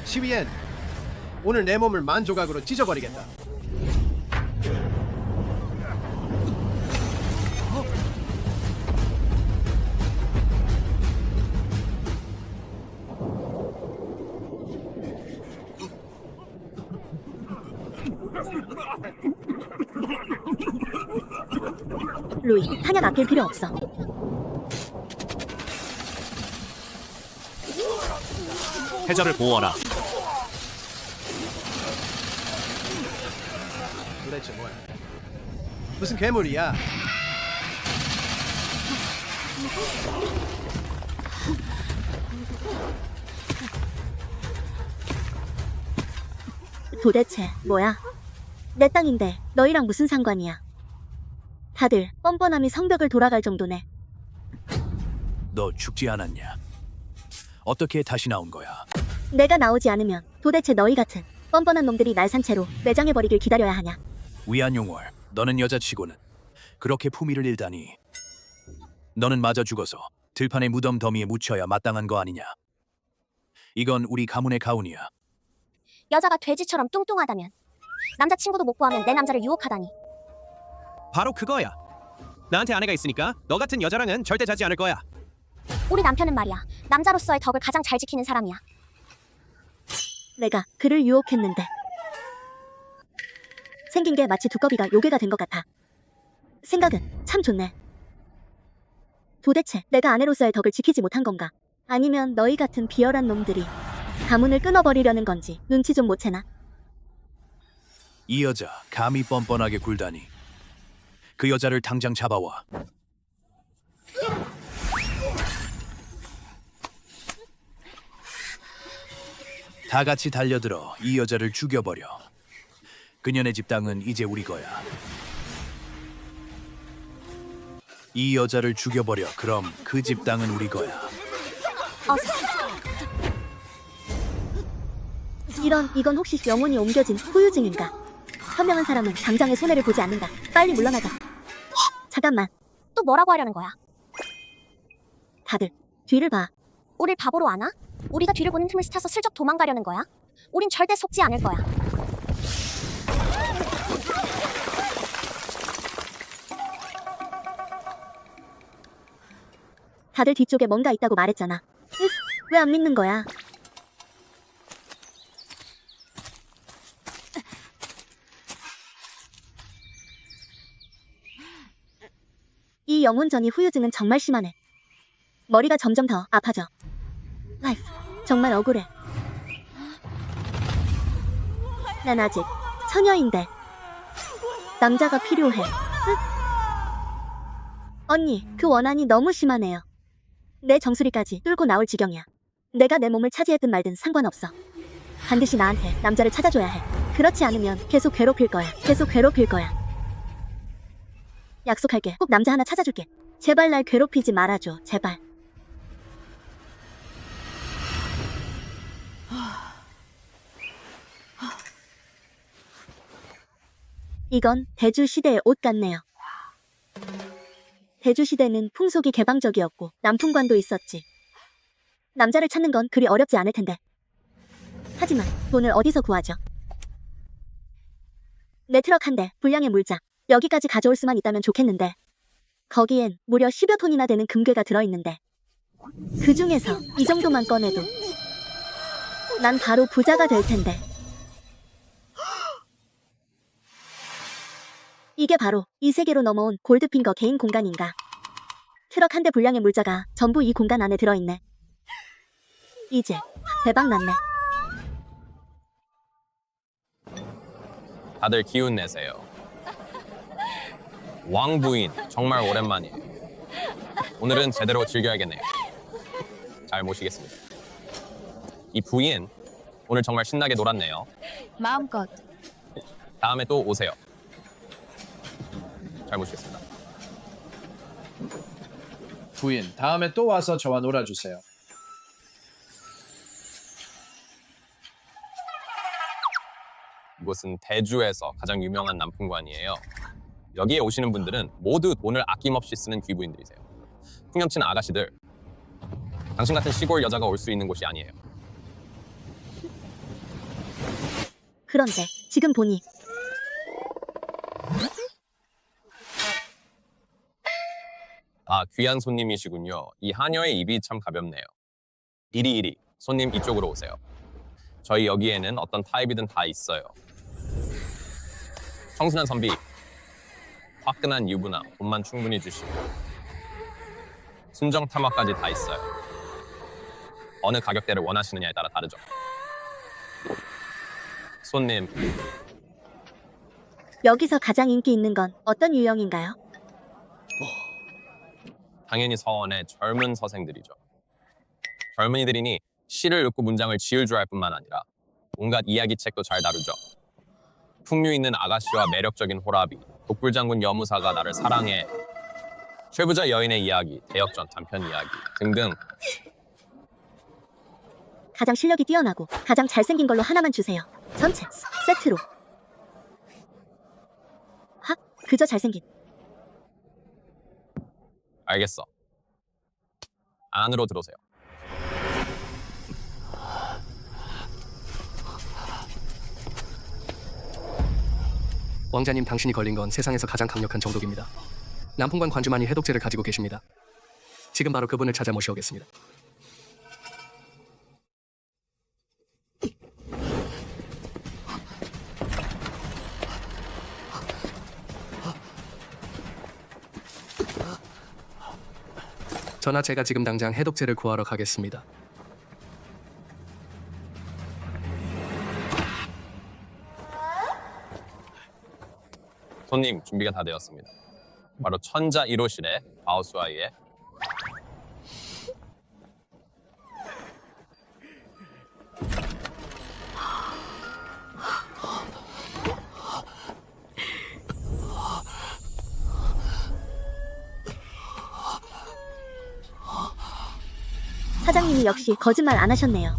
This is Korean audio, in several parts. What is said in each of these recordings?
시위엔 오늘 내 몸을 만조각으로 찢어버리겠다. 루이, 탄약 아낄 필요 없어. 해저를 보호하라. 도대체 뭐야? 무슨 괴물이야? 도대체 뭐야? 내 땅인데 너희랑 무슨 상관이야? 다들 뻔뻔함이 성벽을 돌아갈 정도네. 너 죽지 않았냐? 어떻게 다시 나온 거야? 내가 나오지 않으면 도대체 너희 같은 뻔뻔한 놈들이 날 산채로 매장해버리길 기다려야 하냐? 위안용월, 너는 여자치고는 그렇게 품위를 잃다니. 너는 마저 죽어서 들판의 무덤 더미에 묻혀야 마땅한 거 아니냐? 이건 우리 가문의 가훈이야. 여자가 돼지처럼 뚱뚱하다면, 남자친구도 못 구하면 내 남자를 유혹하다니. 바로 그거야. 나한테 아내가 있으니까 너 같은 여자랑은 절대 자지 않을 거야. 우리 남편은 말이야, 남자로서의 덕을 가장 잘 지키는 사람이야. 내가 그를 유혹했는데 생긴 게 마치 두꺼비가 요괴가 된 것 같아. 생각은 참 좋네. 도대체 내가 아내로서의 덕을 지키지 못한 건가? 아니면 너희 같은 비열한 놈들이 가문을 끊어버리려는 건지 눈치 좀 못 채나? 이 여자 감히 뻔뻔하게 굴다니. 그 여자를 당장 잡아와. 다 같이 달려들어 이 여자를 죽여버려. 그녀네 집 땅은 이제 우리 거야. 이 여자를 죽여버려. 그럼 그 집 땅은 우리 거야. 이건 혹시 영혼이 옮겨진 후유증인가? 현명한 사람은 당장의 손해를 보지 않는다. 빨리 물러나자. 잠깐만, 또 뭐라고 하려는 거야? 다들 뒤를 봐. 우릴 바보로 아나? 우리가 뒤를 보는 틈을 스쳐서 슬쩍 도망가려는 거야? 우린 절대 속지 않을 거야. 다들 뒤쪽에 뭔가 있다고 말했잖아. 왜 안 믿는 거야? 이 영혼전이 후유증은 정말 심하네. 머리가 점점 더 아파져. 라이프, 정말 억울해. 난 아직 처녀인데 남자가 필요해. 언니, 그 원한이 너무 심하네요. 내 정수리까지 뚫고 나올 지경이야. 내가 내 몸을 차지했든 말든 상관없어. 반드시 나한테 남자를 찾아줘야 해. 그렇지 않으면 계속 괴롭힐 거야. 계속 괴롭힐 거야. 약속할게. 꼭 남자 하나 찾아줄게. 제발 날 괴롭히지 말아줘. 제발. 이건 대주시대의 옷 같네요. 대주시대는 풍속이 개방적이었고 남풍관도 있었지. 남자를 찾는 건 그리 어렵지 않을 텐데. 하지만 돈을 어디서 구하죠? 내 트럭 한 대 분량의 물자 여기까지 가져올 수만 있다면 좋겠는데 거기엔 무려 10여 톤이나 되는 금괴가 들어있는데 그 중에서 이 정도만 꺼내도 난 바로 부자가 될 텐데. 이게 바로 이 세계로 넘어온 골드핑거 개인 공간인가? 트럭 한 대 분량의 물자가 전부 이 공간 안에 들어있네. 이제 대박 났네. 다들 기운 내세요. 왕부인 정말 오랜만이에요. 오늘은 제대로 즐겨야겠네요. 잘 모시겠습니다. 이 부인 오늘 정말 신나게 놀았네요. 마음껏. 다음에 또 오세요. 잘 모시겠습니다. 부인, 다음에 또 와서 저와 놀아주세요. 이곳은 대주에서 가장 유명한 남풍관이에요. 여기에 오시는 분들은 모두 돈을 아낌없이 쓰는 귀부인들이세요. 풍년치는 아가씨들. 당신 같은 시골 여자가 올 수 있는 곳이 아니에요. 그런데 지금 보니 아, 귀한 손님이시군요. 이 하녀의 입이 참 가볍네요. 이리 손님 이쪽으로 오세요. 저희 여기에는 어떤 타입이든 다 있어요. 청순한 선비, 화끈한 유부남, 돈만 충분히 주시고 순정 탐험까지 다 있어요. 어느 가격대를 원하시느냐에 따라 다르죠. 손님, 여기서 가장 인기 있는 건 어떤 유형인가요? 당연히 서원의 젊은 서생들이죠. 젊은이들이니 시를 읽고 문장을 지을 줄 알 뿐만 아니라 온갖 이야기책도 잘 다루죠. 풍류 있는 아가씨와 매력적인 호라비, 독불장군 여무사가 나를 사랑해, 최부자 여인의 이야기, 대역전 단편 이야기 등등. 가장 실력이 뛰어나고 가장 잘생긴 걸로 하나만 주세요. 전체 세트로. 그저 잘생긴. 알겠어. 안으로 들어오세요. 왕자님, 당신이 걸린 건 세상에서 가장 강력한 정독입니다. 남풍관 관주만이 해독제를 가지고 계십니다. 지금 바로 그분을 찾아 모셔오겠습니다. 전하, 제가 지금 당장 해독제를 구하러 가겠습니다. 손님, 준비가 다 되었습니다. 바로 천자 1호실의 바우스와이의 사장님이 역시 거짓말 안 하셨네요.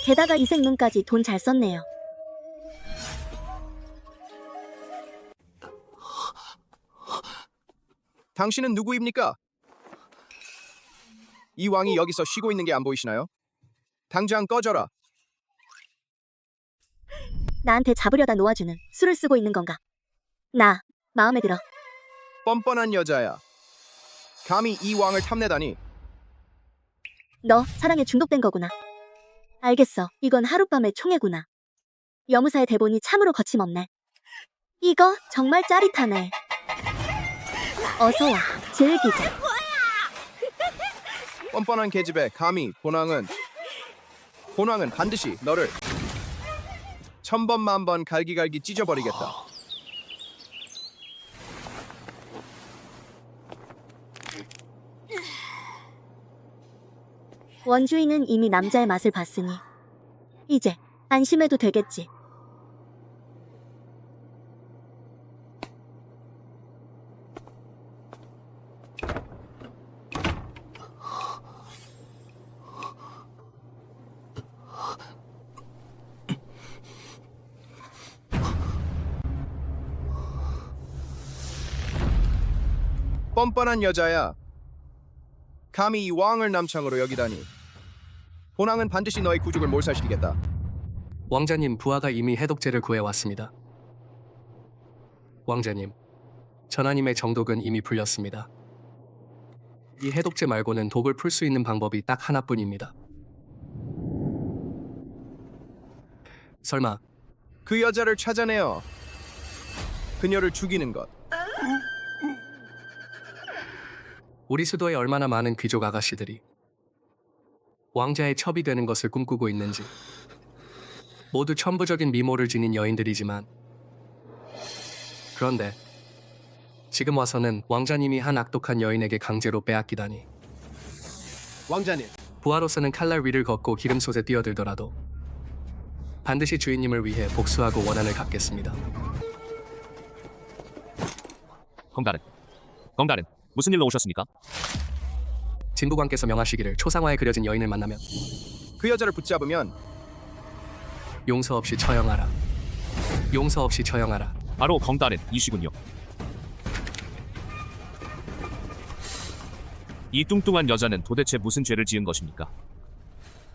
게다가 이색 눈까지 돈 잘 썼네요. 당신은 누구입니까? 이 왕이 여기서 쉬고 있는 게 안 보이시나요? 당장 꺼져라. 나한테 잡으려다 놓아주는 술을 쓰고 있는 건가? 나 마음에 들어. 뻔뻔한 여자야. 감히 이 왕을 탐내다니. 너 사랑에 중독된 거구나. 알겠어. 이건 하룻밤의 총애구나. 여무사의 대본이 참으로 거침없네. 이거 정말 짜릿하네. 어서와, 즐기자. 뻔뻔한 계집애 감히 본왕은 반드시 너를 천번만번 갈기갈기 찢어버리겠다. 원주인은 이미 남자의 맛을 봤으니 이제 안심해도 되겠지. 뻔뻔한 여자야. 감히 이 왕을 남창으로 여기다니. 본왕은 반드시 너의 구죽을 몰살시키겠다. 왕자님, 부하가 이미 해독제를 구해왔습니다. 왕자님, 전하님의 정독은 이미 풀렸습니다. 이 해독제 말고는 독을 풀 수 있는 방법이 딱 하나뿐입니다. 설마 그 여자를 찾아내어 그녀를 죽이는 것. 우리 수도에 얼마나 많은 귀족 아가씨들이 왕자의 첩이 되는 것을 꿈꾸고 있는지. 모두 천부적인 미모를 지닌 여인들이지만, 그런데 지금 와서는 왕자님이 한 악독한 여인에게 강제로 빼앗기다니. 왕자님, 부하로서는 칼날 위를 걷고 기름솥에 뛰어들더라도 반드시 주인님을 위해 복수하고 원한을 갚겠습니다. 검다른, 무슨 일로 오셨습니까? 진부관께서 명하시기를 초상화에 그려진 여인을 만나면 그 여자를 붙잡으면 용서 없이 처형하라. 용서 없이 처형하라. 바로 검다른 이시군요. 이 뚱뚱한 여자는 도대체 무슨 죄를 지은 것입니까?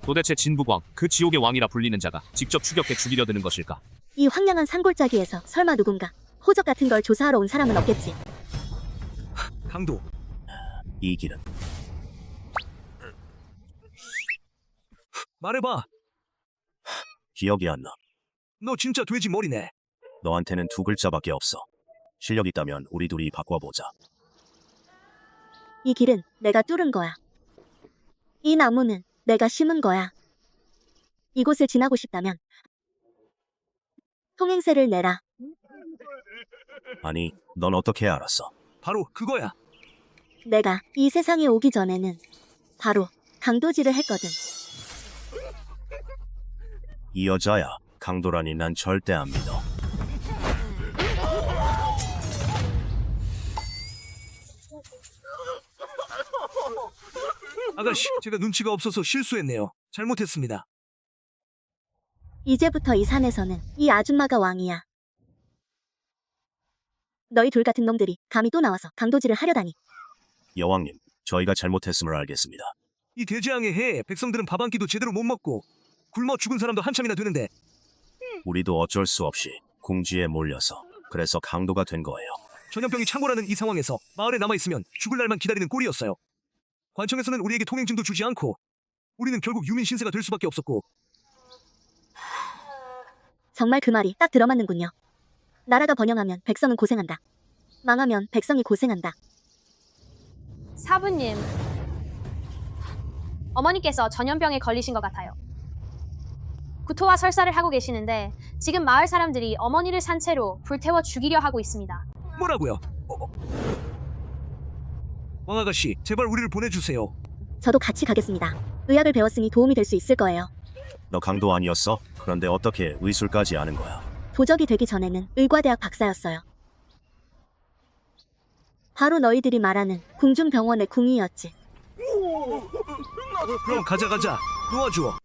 도대체 진북왕, 그 지옥의 왕이라 불리는 자가 직접 추격해 죽이려 드는 것일까? 이 황량한 산골짜기에서 설마 누군가 호적 같은 걸 조사하러 온 사람은 없겠지. 강도. 이 길은 말해봐. 기억이 안 나. 너 진짜 돼지 머리네. 너한테는 두 글자밖에 없어. 실력 있다면 우리 둘이 바꿔보자. 이 길은 내가 뚫은 거야. 이 나무는 내가 심은 거야. 이곳을 지나고 싶다면 통행세를 내라. 아니, 넌 어떻게 알았어? 바로 그거야. 내가 이 세상에 오기 전에는 바로 강도질을 했거든. 이 여자야. 강도라니 난 절대 안 믿어. 아가씨, 제가 눈치가 없어서 실수했네요. 잘못했습니다. 이제부터 이 산에서는 이 아줌마가 왕이야. 너희 둘 같은 놈들이 감히 또 나와서 강도질을 하려다니. 여왕님, 저희가 잘못했음을 알겠습니다. 이 대재앙의 해에 백성들은 밥 한 끼도 제대로 못 먹고 굶어 죽은 사람도 한참이나 되는데 우리도 어쩔 수 없이 궁지에 몰려서 그래서 강도가 된 거예요. 전염병이 창궐하는 이 상황에서 마을에 남아있으면 죽을 날만 기다리는 꼴이었어요. 관청에서는 우리에게 통행증도 주지 않고 우리는 결국 유민 신세가 될 수밖에 없었고. 정말 그 말이 딱 들어맞는군요. 나라가 번영하면 백성은 고생한다. 망하면 백성이 고생한다. 사부님, 어머니께서 전염병에 걸리신 것 같아요. 구토와 설사를 하고 계시는데 지금 마을 사람들이 어머니를 산채로 불태워 죽이려 하고 있습니다. 뭐라고요? 왕아가씨, 제발 우리를 보내주세요. 저도 같이 가겠습니다. 의학을 배웠으니 도움이 될 수 있을 거예요. 너 강도 아니었어? 그런데 어떻게 의술까지 아는 거야? 도적이 되기 전에는 의과대학 박사였어요. 바로 너희들이 말하는 궁중병원의 궁이었지. 그럼 가자. 놓아주어.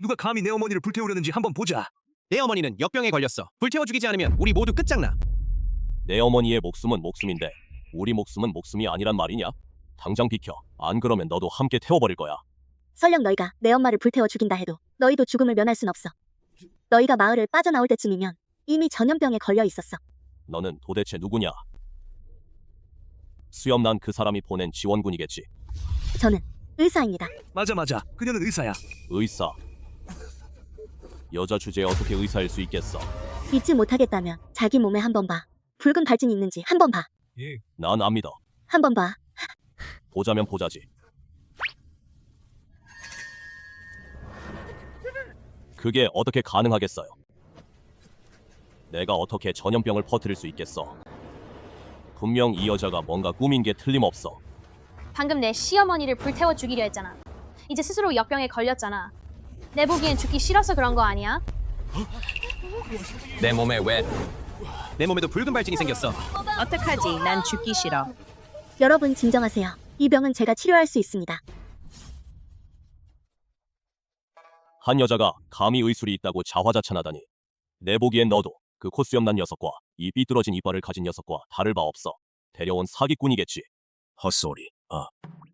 누가 감히 내 어머니를 불태우려는지 한번 보자. 내 어머니는 역병에 걸렸어. 불태워 죽이지 않으면 우리 모두 끝장나. 내 어머니의 목숨은 목숨인데 우리 목숨은 목숨이 아니란 말이냐? 당장 비켜. 안 그러면 너도 함께 태워버릴 거야. 설령 너희가 내 엄마를 불태워 죽인다 해도 너희도 죽음을 면할 순 없어. 너희가 마을을 빠져나올 때쯤이면 이미 전염병에 걸려 있었어. 너는 도대체 누구냐? 수염난 그 사람이 보낸 지원군이겠지. 저는 의사입니다. 맞아. 그녀는 의사야. 의사. 여자 주제에 어떻게 의사일 수 있겠어? 믿지 못하겠다면 자기 몸에 한번 봐. 붉은 발진이 있는지 한번 봐. 난 안 믿어. 한번 봐. 보자면 보자지. 그게 어떻게 가능하겠어요? 내가 어떻게 전염병을 퍼뜨릴 수 있겠어? 분명 이 여자가 뭔가 꾸민 게 틀림없어. 방금 내 시어머니를 불태워 죽이려 했잖아. 이제 스스로 역병에 걸렸잖아. 내 보기엔 죽기 싫어서 그런 거 아니야? 내 몸에 왜? 내 몸에도 붉은 발진이 생겼어. 어떡하지? 난 죽기 싫어. 여러분 진정하세요. 이 병은 제가 치료할 수 있습니다. 한 여자가 감히 의술이 있다고 자화자찬하다니. 내 보기엔 너도 그 코수염난 녀석과 이 삐뚤어진 이빨을 가진 녀석과 다를 바 없어. 데려온 사기꾼이겠지. 헛소리.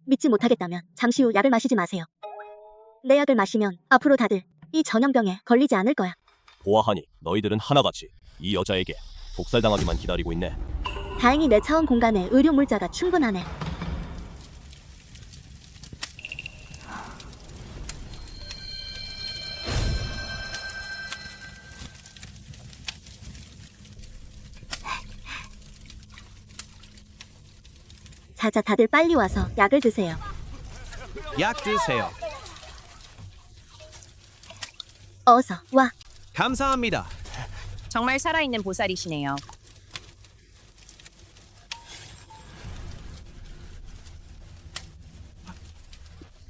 믿지 못하겠다면 잠시 후 약을 마시지 마세요. 내 약을 마시면 앞으로 다들 이 전염병에 걸리지 않을 거야. 보아하니 너희들은 하나같이 이 여자에게 독살당하기만 기다리고 있네. 다행히 내 차원 공간에 의료 물자가 충분하네. 자자, 다들 빨리 와서 약을 드세요. 약 드세요. 어서 와. 감사합니다. 정말 살아있는 보살이시네요.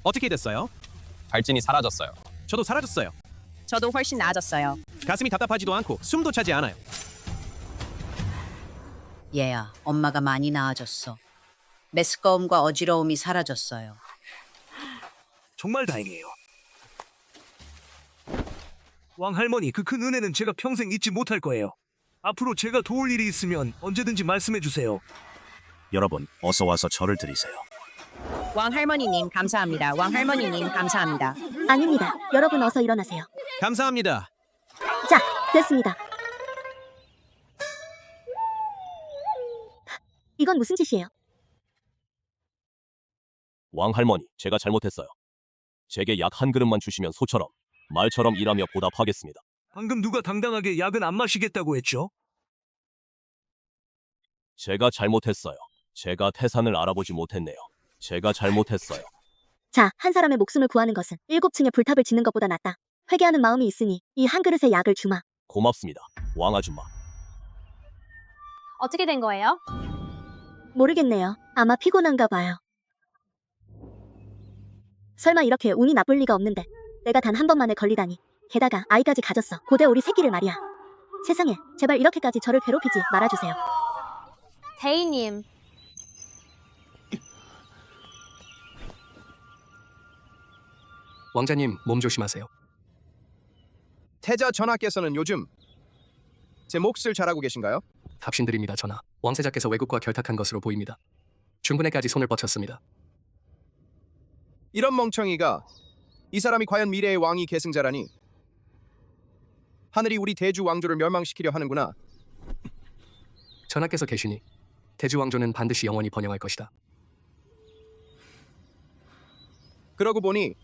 어떻게 됐어요? 발진이 사라졌어요. 저도 사라졌어요. 저도 훨씬 나아졌어요. 가슴이 답답하지도 않고 숨도 차지 않아요. 얘야, 엄마가 많이 나아졌어. 메스꺼움과 어지러움이 사라졌어요. 정말 다행이에요. 왕할머니, 그 큰 은혜는 제가 평생 잊지 못할 거예요. 앞으로 제가 도울 일이 있으면 언제든지 말씀해 주세요. 여러분, 어서 와서 절을 드리세요. 왕할머니님 감사합니다. 왕할머니님 감사합니다. 아닙니다. 여러분 어서 일어나세요. 감사합니다. 자, 됐습니다. 이건 무슨 짓이에요? 왕할머니, 제가 잘못했어요. 제게 약 한 그릇만 주시면 소처럼, 말처럼 일하며 보답하겠습니다. 방금 누가 당당하게 약은 안 마시겠다고 했죠? 제가 잘못했어요. 제가 태산을 알아보지 못했네요. 제가 잘못했어요. 자, 한 사람의 목숨을 구하는 것은 7층에 불탑을 짓는 것보다 낫다. 회개하는 마음이 있으니 이 한 그릇의 약을 주마. 고맙습니다, 왕아줌마. 어떻게 된 거예요? 모르겠네요. 아마 피곤한가 봐요. 설마 이렇게 운이 나쁠 리가 없는데 내가 단 한 번만에 걸리다니. 게다가 아이까지 가졌어. 고대 오리 새끼를 말이야. 세상에, 제발 이렇게까지 저를 괴롭히지 말아주세요. 대인님, 왕자님, 몸 조심하세요. 태자 전하께서는 요즘 제 몫을 잘하고 계신가요? 답신드립니다, 전하. 왕세자께서 외국과 결탁한 것으로 보입니다. 중군에까지 손을 뻗쳤습니다. 이런 멍청이가 이 사람이 과연 미래의 왕위 계승자라니. 하늘이 우리 대주 왕조를 멸망시키려 하는구나. 전하께서 계시니 대주 왕조는 반드시 영원히 번영할 것이다. 그러고 보니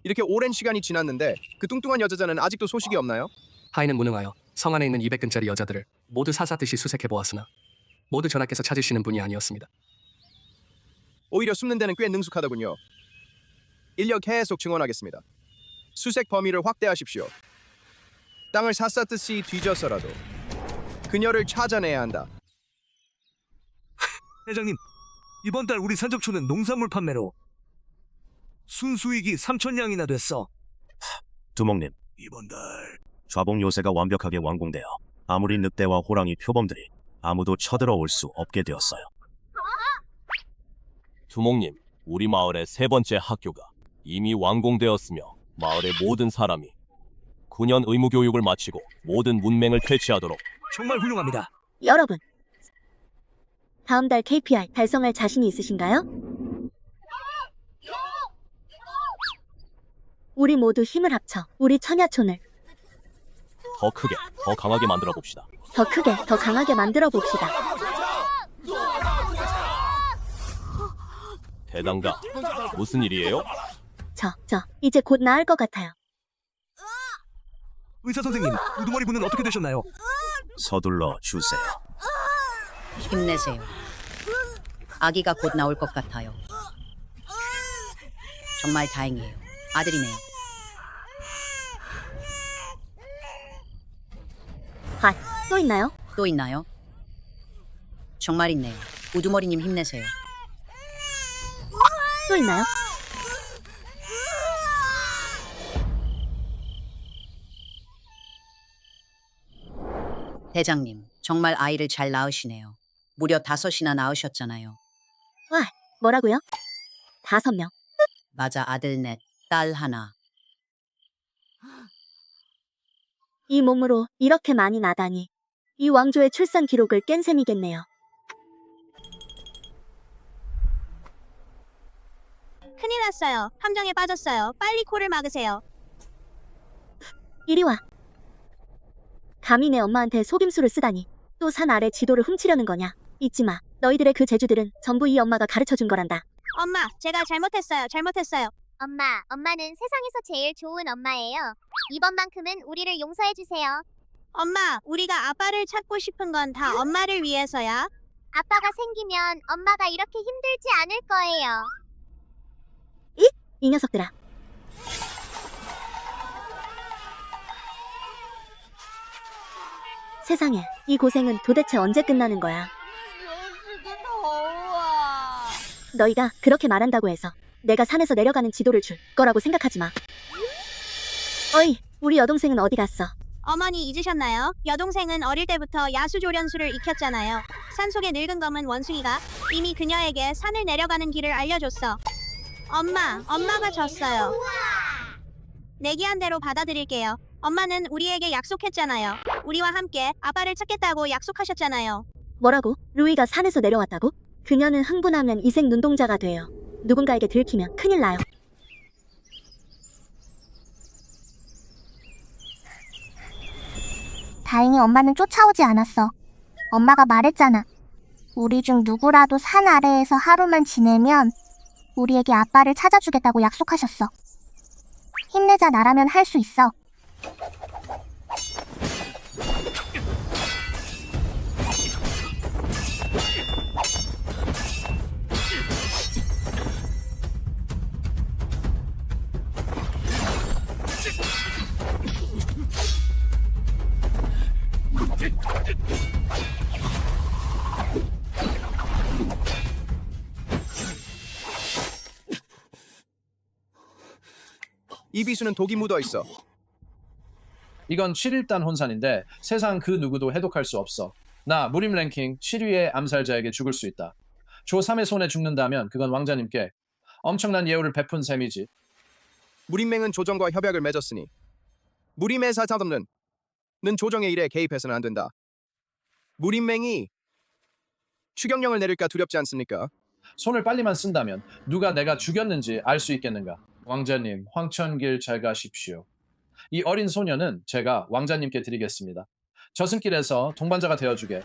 이렇게 오랜 시간이 지났는데 그 뚱뚱한 여자자는 아직도 소식이 없나요? 하인은 무능하여 성 안에 있는 200근짜리 여자들을 모두 사사듯이 수색해 보았으나 모두 전하께서 찾으시는 분이 아니었습니다. 오히려 숨는 데는 꽤 능숙하더군요. 인력 계속 증언하겠습니다. 수색 범위를 확대하십시오. 땅을 샅샅이 뒤져서라도 그녀를 찾아내야 한다. 회장님, 이번 달 우리 산적초는 농산물 판매로 순수익이 3,000냥이나 됐어. 두목님, 이번 달 좌봉 요새가 완벽하게 완공되어 아무리 늑대와 호랑이 표범들이 아무도 쳐들어올 수 없게 되었어요. 두목님, 우리 마을의 세 번째 학교가 이미 완공되었으며 마을의 모든 사람이 9년 의무 교육을 마치고 모든 문맹을 퇴치하도록. 정말 훌륭합니다. 여러분, 다음 달 KPI 달성할 자신이 있으신가요? 우리 모두 힘을 합쳐 우리 천야촌을 더 크게, 더 강하게 만들어 봅시다. 더 크게, 더 강하게 만들어 봅시다. 대당가, 무슨 일이에요? 이제 곧 나을 것 같아요. 의사 선생님, 우두머리 분은 어떻게 되셨나요? 서둘러 주세요. 힘내세요. 아기가 곧 나올 것 같아요. 정말 다행이에요. 아들이네요. 또 있나요? 또 있나요? 정말 있네요. 우두머리님 힘내세요. 또 있나요? 대장님, 정말 아이를 잘 낳으시네요. 무려 5이나 낳으셨잖아요. 뭐라고요? 5명. 맞아, 아들 넷, 딸 하나. 이 몸으로 이렇게 많이 나다니. 이 왕조의 출산 기록을 깬 셈이겠네요. 큰일 났어요. 함정에 빠졌어요. 빨리 코를 막으세요. 이리 와. 감히 내 엄마한테 속임수를 쓰다니. 또 산 아래 지도를 훔치려는 거냐? 잊지 마. 너희들의 그 재주들은 전부 이 엄마가 가르쳐준 거란다. 엄마, 제가 잘못했어요. 엄마는 세상에서 제일 좋은 엄마예요. 이번만큼은 우리를 용서해주세요. 엄마, 우리가 아빠를 찾고 싶은 건 다 엄마를 위해서야. 아빠가 생기면 엄마가 이렇게 힘들지 않을 거예요. 이 녀석들아. 세상에, 이 고생은 도대체 언제 끝나는 거야? 너희가 그렇게 말한다고 해서 내가 산에서 내려가는 지도를 줄 거라고 생각하지 마. 어이, 우리 여동생은 어디 갔어? 어머니 잊으셨나요? 여동생은 어릴 때부터 야수조련수를 익혔잖아요. 산속의 늙은 검은 원숭이가 이미 그녀에게 산을 내려가는 길을 알려줬어. 엄마가 졌어요. 내기한 대로 받아들일게요. 엄마는 우리에게 약속했잖아요. 우리와 함께 아빠를 찾겠다고 약속하셨잖아요. 뭐라고? 루이가 산에서 내려왔다고? 그녀는 흥분하면 이색 눈동자가 돼요. 누군가에게 들키면 큰일 나요. 다행히 엄마는 쫓아오지 않았어. 엄마가 말했잖아. 우리 중 누구라도 산 아래에서 하루만 지내면 우리에게 아빠를 찾아주겠다고 약속하셨어. 힘내자, 나라면 할 수 있어. 이 비수는 독이 묻어 있어. 이건 7일단 혼산인데 세상 그 누구도 해독할 수 없어. 나 무림 랭킹 7위의 암살자에게 죽을 수 있다. 조 3의 손에 죽는다면 그건 왕자님께 엄청난 예우를 베푼 셈이지. 무림맹은 조정과 협약을 맺었으니 무림의 사사덤는 조정의 일에 개입해서는 안 된다. 무림맹이 추경령을 내릴까 두렵지 않습니까? 손을 빨리만 쓴다면 누가 내가 죽였는지 알 수 있겠는가? 왕자님, 황천길 잘 가십시오. 이 어린 소녀는 제가 왕자님께 드리겠습니다. 저승길에서 동반자가 되어주게.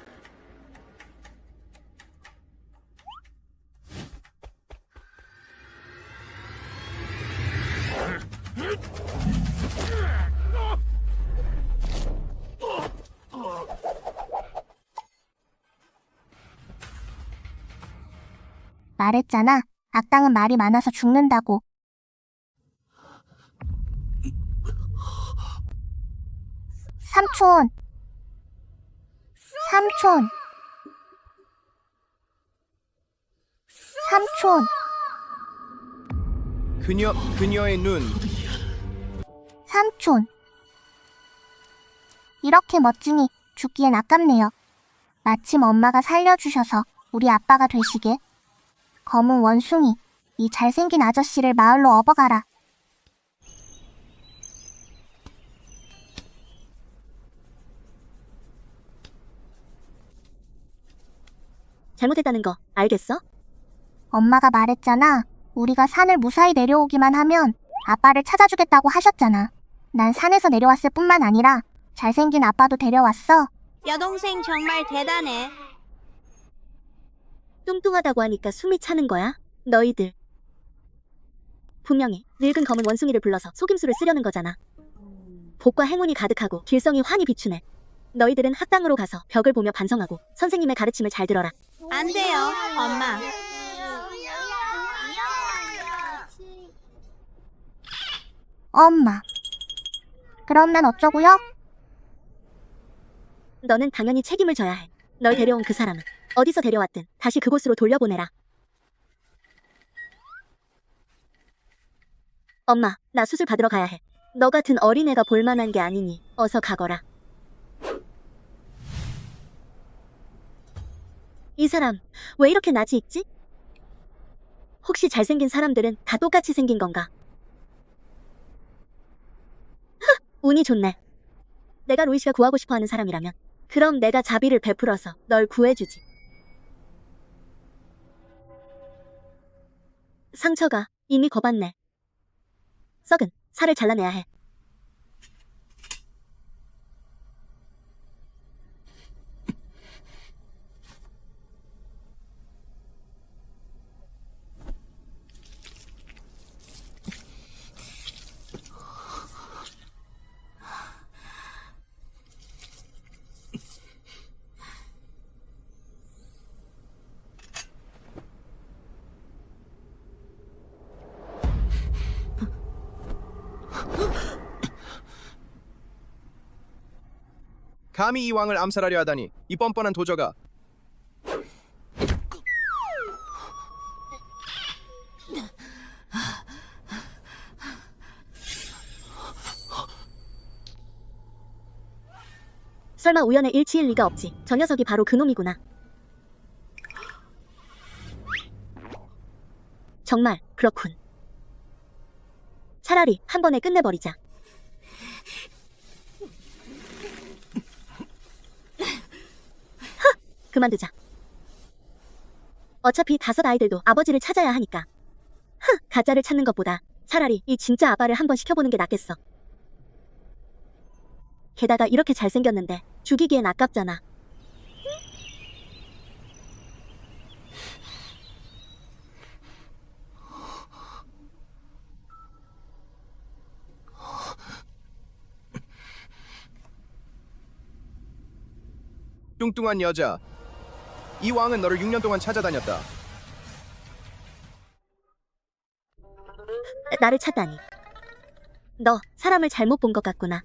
말했잖아. 악당은 말이 많아서 죽는다고. 삼촌. 삼촌. 삼촌. 그녀의 눈. 삼촌. 이렇게 멋지니 죽기엔 아깝네요. 마침 엄마가 살려주셔서 우리 아빠가 되시게. 검은 원숭이, 이 잘생긴 아저씨를 마을로 업어가라. 잘못했다는 거 알겠어? 엄마가 말했잖아. 우리가 산을 무사히 내려오기만 하면 아빠를 찾아주겠다고 하셨잖아. 난 산에서 내려왔을 뿐만 아니라 잘생긴 아빠도 데려왔어. 여동생 정말 대단해. 뚱뚱하다고 하니까 숨이 차는 거야? 너희들. 분명히 늙은 검은 원숭이를 불러서 속임수를 쓰려는 거잖아. 복과 행운이 가득하고 길성이 환히 비추네. 너희들은 학당으로 가서 벽을 보며 반성하고 선생님의 가르침을 잘 들어라. 안 돼요, 엄마. 엄마. 그럼 난 어쩌고요? 너는 당연히 책임을 져야 해. 널 데려온 그 사람은 어디서 데려왔든 다시 그곳으로 돌려보내라. 엄마, 나 수술 받으러 가야 해. 너 같은 어린애가 볼만한 게 아니니 어서 가거라. 이 사람 왜 이렇게 낯이 익지? 혹시 잘생긴 사람들은 다 똑같이 생긴 건가? 흑! 운이 좋네. 내가 루이시가 구하고 싶어하는 사람이라면 그럼 내가 자비를 베풀어서 널 구해주지. 상처가 이미 거봤네. 썩은 살을 잘라내야 해. 감히 이 왕을 암살하려 하다니 이 뻔뻔한 도저가. 설마 우연의 일치일 리가 없지. 저 녀석이 바로 그놈이구나. 정말 그렇군. 차라리 한 번에 끝내버리자. 그만두자. 어차피 5 아이들도 아버지를 찾아야 하니까. 가짜를 찾는 것보다 차라리 이 진짜 아바를 한번 시켜보는 게 낫겠어. 게다가 이렇게 잘생겼는데 죽이기엔 아깝잖아. 뚱뚱한 여자. 이 왕은 너를 6년 동안 찾아다녔다. 나를 찾다니. 너 사람을 잘못 본 것 같구나.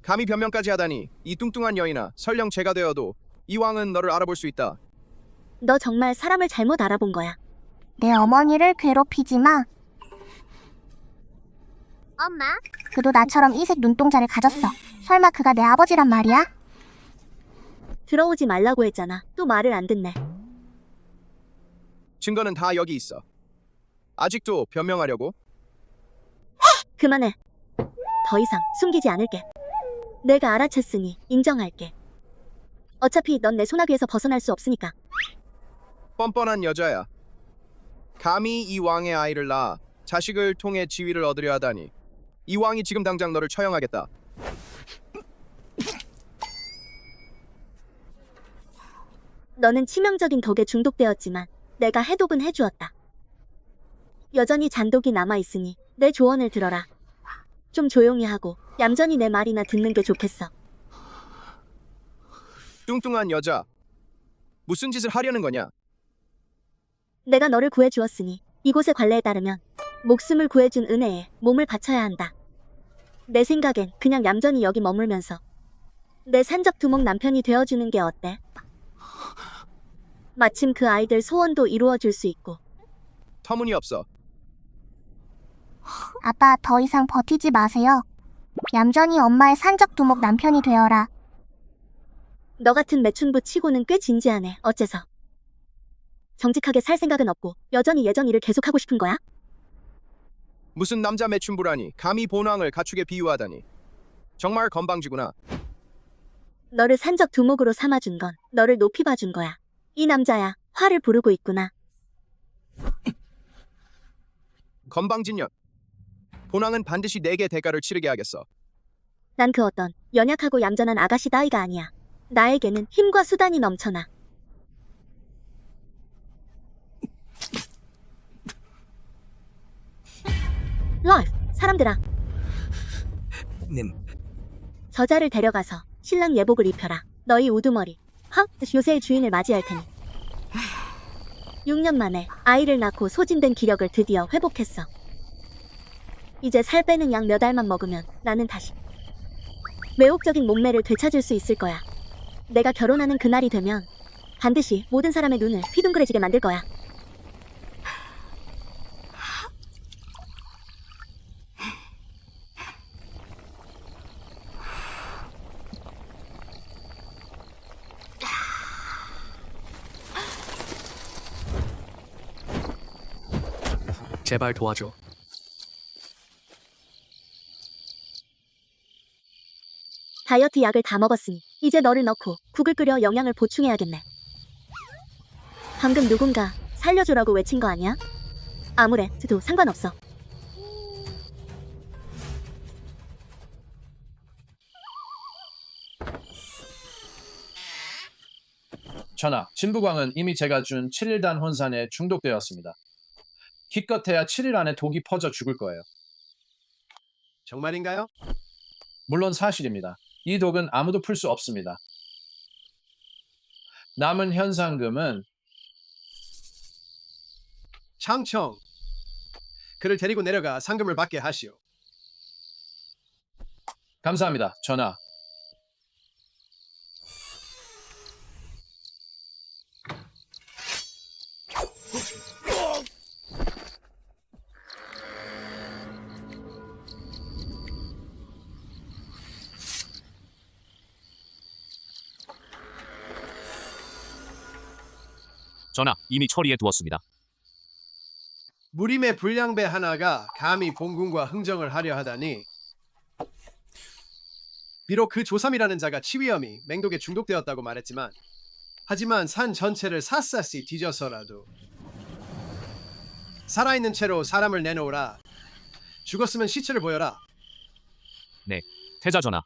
감히 변명까지 하다니. 이 뚱뚱한 여인아, 설령 제가 되어도 이 왕은 너를 알아볼 수 있다. 너 정말 사람을 잘못 알아본 거야. 내 어머니를 괴롭히지 마. 엄마? 그도 나처럼 이색 눈동자를 가졌어. 설마 그가 내 아버지란 말이야? 들어오지 말라고 했잖아. 또 말을 안 듣네. 증거는 다 여기 있어. 아직도 변명하려고? 그만해. 더 이상 숨기지 않을게. 내가 알아챘으니 인정할게. 어차피 넌 내 소나귀에서 벗어날 수 없으니까. 뻔뻔한 여자야. 감히 이 왕의 아이를 낳아 자식을 통해 지위를 얻으려 하다니. 이 왕이 지금 당장 너를 처형하겠다. 너는 치명적인 독에 중독되었지만 내가 해독은 해주었다. 여전히 잔독이 남아있으니 내 조언을 들어라. 좀 조용히 하고 얌전히 내 말이나 듣는 게 좋겠어. 뚱뚱한 여자. 무슨 짓을 하려는 거냐? 내가 너를 구해주었으니 이곳의 관례에 따르면 목숨을 구해준 은혜에 몸을 바쳐야 한다. 내 생각엔 그냥 얌전히 여기 머물면서 내 산적두목 남편이 되어주는 게 어때? 마침 그 아이들 소원도 이루어줄 수 있고. 터무니없어. 아빠, 더 이상 버티지 마세요. 얌전히 엄마의 산적두목 남편이 되어라. 너 같은 매춘부 치고는 꽤 진지하네. 어째서? 정직하게 살 생각은 없고 여전히 예전 일을 계속하고 싶은 거야? 무슨 남자 매춘부라니. 감히 본왕을 가축에 비유하다니. 정말 건방지구나. 너를 산적 두목으로 삼아준 건 너를 높이 봐준 거야. 이 남자야, 화를 부르고 있구나. 건방진년. 본왕은 반드시 내게 대가를 치르게 하겠어. 난 그 어떤 연약하고 얌전한 아가씨 따위가 아니야. 나에게는 힘과 수단이 넘쳐나. 라이프, 사람들아. 님, 저자를 데려가서 신랑 예복을 입혀라. 너희 우두머리. 요새의 주인을 맞이할 테니. 6년 만에 아이를 낳고 소진된 기력을 드디어 회복했어. 이제 살 빼는 약 몇 알만 먹으면 나는 다시 매혹적인 몸매를 되찾을 수 있을 거야. 내가 결혼하는 그날이 되면 반드시 모든 사람의 눈을 휘둥그레지게 만들 거야. 제발 도와줘. 다이어트 약을 다 먹었으니 이제 너를 넣고 국을 끓여 영양을 보충해야겠네. 방금 누군가 살려줘라고 외친 거 아니야? 아무래도 상관없어. 전하, 진부광은 이미 제가 준 7일단 혼산에 중독되었습니다. 기껏해야 7일 안에 독이 퍼져 죽을 거예요. 정말인가요? 물론 사실입니다. 이 독은 아무도 풀 수 없습니다. 남은 현상금은 장청. 그를 데리고 내려가 상금을 받게 하시오. 감사합니다, 전하. 전하, 이미 처리해 두었습니다. 무림의 불량배 하나가 감히 봉군과 흥정을 하려 하다니. 비록 그 조삼이라는 자가 치위엄이 맹독에 중독되었다고 말했지만, 하지만 산 전체를 샅샅이 뒤져서라도 살아있는 채로 사람을 내놓으라. 죽었으면 시체를 보여라. 네, 태자 전하.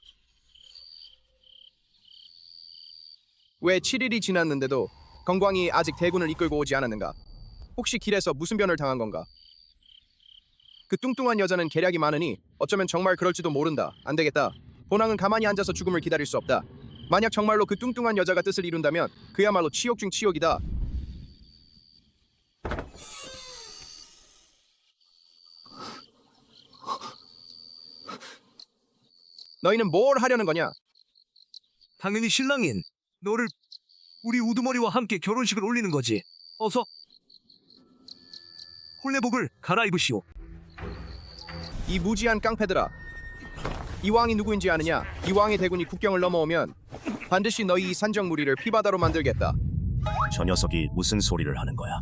왜 7일이 지났는데도 건광이 아직 대군을 이끌고 오지 않았는가? 혹시 길에서 무슨 변을 당한 건가? 그 뚱뚱한 여자는 계략이 많으니 어쩌면 정말 그럴지도 모른다. 안 되겠다. 본왕은 가만히 앉아서 죽음을 기다릴 수 없다. 만약 정말로 그 뚱뚱한 여자가 뜻을 이룬다면 그야말로 치욕 중 치욕이다. 너희는 뭘 하려는 거냐? 당연히 신랑인 너를 우리 우두머리와 함께 결혼식을 올리는 거지. 어서 홀레복을 갈아입으시오. 이 무지한 깡패들아. 이 왕이 누구인지 아느냐? 이 왕의 대군이 국경을 넘어오면 반드시 너희 이 산적무리를 피바다로 만들겠다. 저 녀석이 무슨 소리를 하는 거야?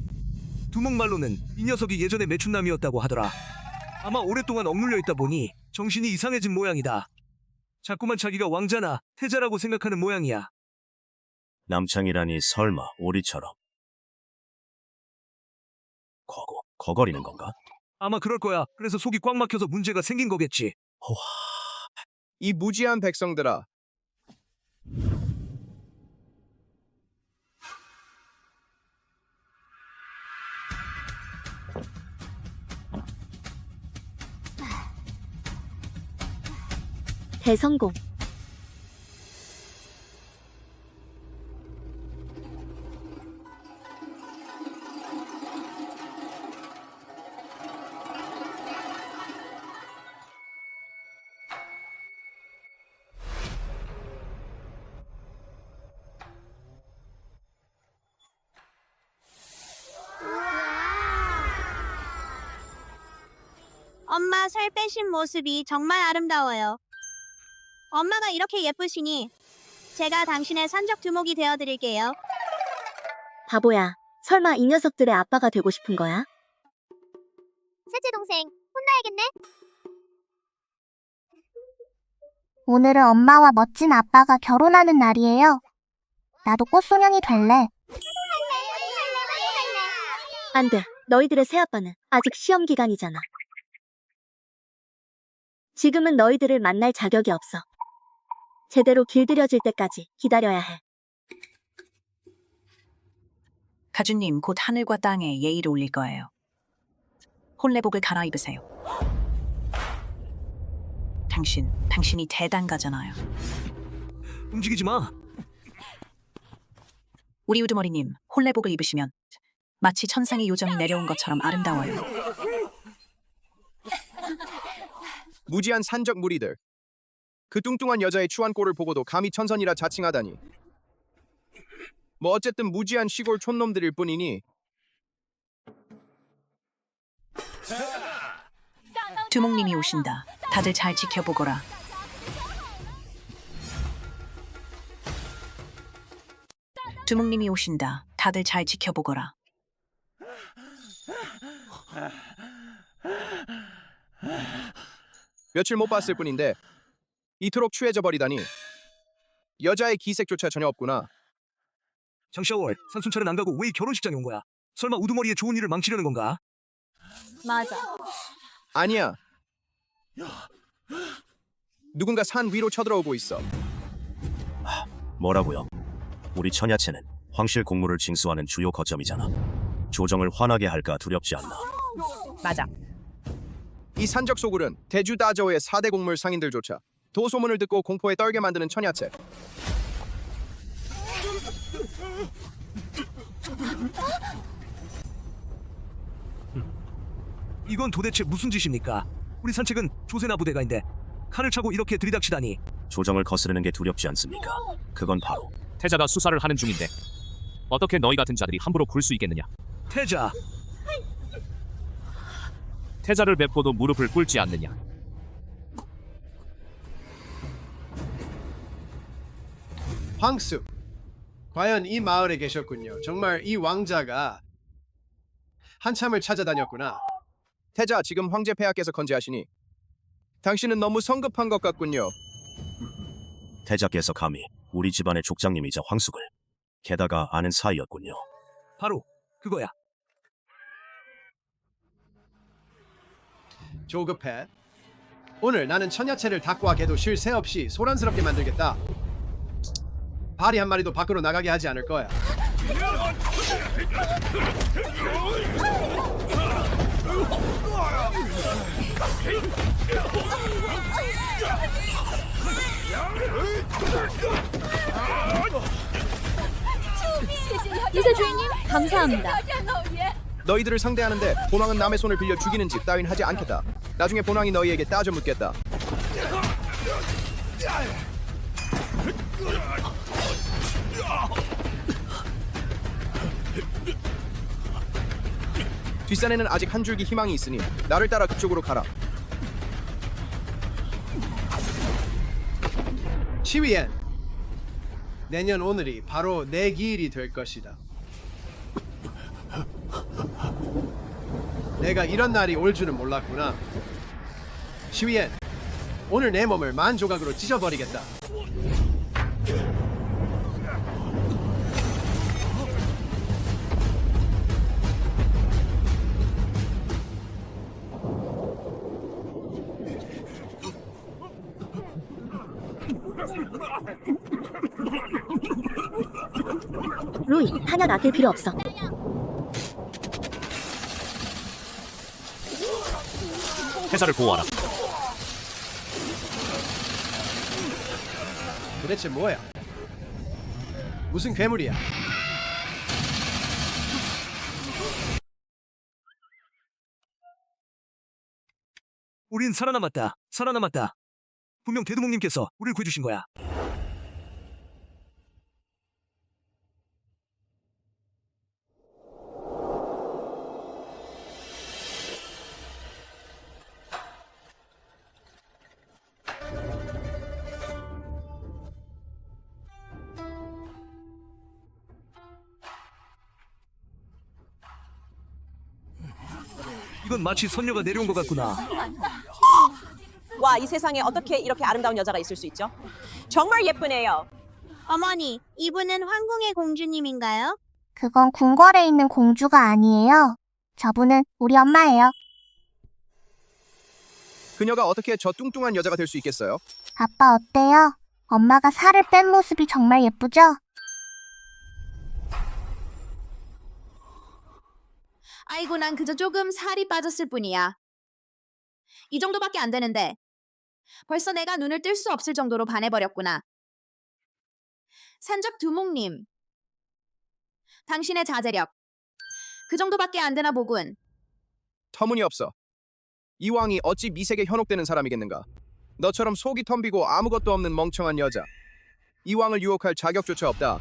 두목말로는 이 녀석이 예전에 매춘남이었다고 하더라. 아마 오랫동안 억눌려 있다 보니 정신이 이상해진 모양이다. 자꾸만 자기가 왕자나 태자라고 생각하는 모양이야. 남창이라니 설마 오리처럼 거거리는 건가? 아마 그럴 거야. 그래서 속이 꽉 막혀서 문제가 생긴 거겠지. 이 무지한 백성들아. 대성공. 엄마 살 빼신 모습이 정말 아름다워요. 엄마가 이렇게 예쁘시니 제가 당신의 산적 두목이 되어드릴게요. 바보야. 설마 이 녀석들의 아빠가 되고 싶은 거야? 셋째 동생, 혼나야겠네? 오늘은 엄마와 멋진 아빠가 결혼하는 날이에요. 나도 꽃소년이 될래. 안 돼. 너희들의 새아빠는 아직 시험 기간이잖아. 지금은 너희들을 만날 자격이 없어. 제대로 길들여질 때까지 기다려야 해. 가주님, 곧 하늘과 땅에 예의를 올릴 거예요. 홀레복을 갈아입으세요. 당신이 대단가잖아요. 움직이지 마. 우리 우두머리님, 홀레복을 입으시면 마치 천상의 요정이 내려온 것처럼 아름다워요. 무지한 산적 무리들. 그 뚱뚱한 여자의 추한 꼴을 보고도 감히 천선이라 자칭하다니. 뭐 어쨌든 무지한 시골 촌놈들일 뿐이니. 두목님이 오신다. 다들 잘 지켜보거라. 두목님이 오신다. 다들 잘 지켜보거라. 며칠 못 봤을 뿐인데 이토록 추해져 버리다니. 여자의 기색조차 전혀 없구나. 장샤월, 산순찰은 안 가고 왜 이 결혼식장에 온 거야? 설마 우두머리의 좋은 일을 망치려는 건가? 맞아. 아니야. 누군가 산 위로 쳐들어오고 있어. 뭐라고요? 우리 천야체는 황실 공무를 징수하는 주요 거점이잖아. 조정을 화나게 할까 두렵지 않나. 맞아. 이 산적 소굴은 대주 다저우의 4대 공물 상인들조차 도소문을 듣고 공포에 떨게 만드는 천야체. 이건 도대체 무슨 짓입니까? 우리 산책은 조세나 부대가인데 칼을 차고 이렇게 들이닥치다니. 조정을 거스르는 게 두렵지 않습니까? 그건 바로 태자가 수사를 하는 중인데 어떻게 너희 같은 자들이 함부로 굴 수 있겠느냐? 태자. 태자를 뵙고도 무릎을 꿇지 않느냐? 황수, 과연 이 마을에 계셨군요. 정말 이 왕자가 한참을 찾아다녔구나. 태자, 지금 황제 폐하께서 건재하시니 당신은 너무 성급한 것 같군요. 태자께서 감히 우리 집안의 족장님이자 황숙을, 게다가 아는 사이였군요. 바로 그거야. 조급해. 오늘 나는 처녀체를 닭과 개도 쉴 새 없이 소란스럽게 만들겠다. 파리 한 마리도 밖으로 나가게 하지 않을 거야. 이세 주인님, 감사합니다. 너희들을 상대하는데 본왕은 남의 손을 빌려 죽이는 짓 따윈 하지 않겠다. 나중에 본왕이 너희에게 따져 묻겠다. 뒷산에는 아직 한 줄기 희망이 있으니 나를 따라 그쪽으로 가라. 시위엔 내년 오늘이 바로 내 기일이 될 것이다. 내가 이런 날이 올 줄은 몰랐구나. 시위엔 오늘 내 몸을 만 조각으로 찢어버리겠다. 루이, 한약 아낄 필요 없어. 태사를 보호하라. 도대체 뭐야? 무슨 괴물이야? 우린 살아남았다. 살아남았다. 분명 대두목님께서 우리를 구해주신 거야. 이건 마치 선녀가 내려온 것 같구나. 와, 이 세상에 어떻게 이렇게 아름다운 여자가 있을 수 있죠? 정말 예쁘네요. 어머니, 이분은 황궁의 공주님인가요? 그건 궁궐에 있는 공주가 아니에요. 저분은 우리 엄마예요. 그녀가 어떻게 저 뚱뚱한 여자가 될 수 있겠어요? 아빠 어때요? 엄마가 살을 뺀 모습이 정말 예쁘죠? 아이고, 난 그저 조금 살이 빠졌을 뿐이야. 이 정도밖에 안 되는데 벌써 내가 눈을 뜰 수 없을 정도로 반해버렸구나. 산적 두목님, 당신의 자제력 그 정도밖에 안 되나 보군. 터무니없어. 이 왕이 어찌 미색에 현혹되는 사람이겠는가? 너처럼 속이 텅비고 아무것도 없는 멍청한 여자. 이 왕을 유혹할 자격조차 없다.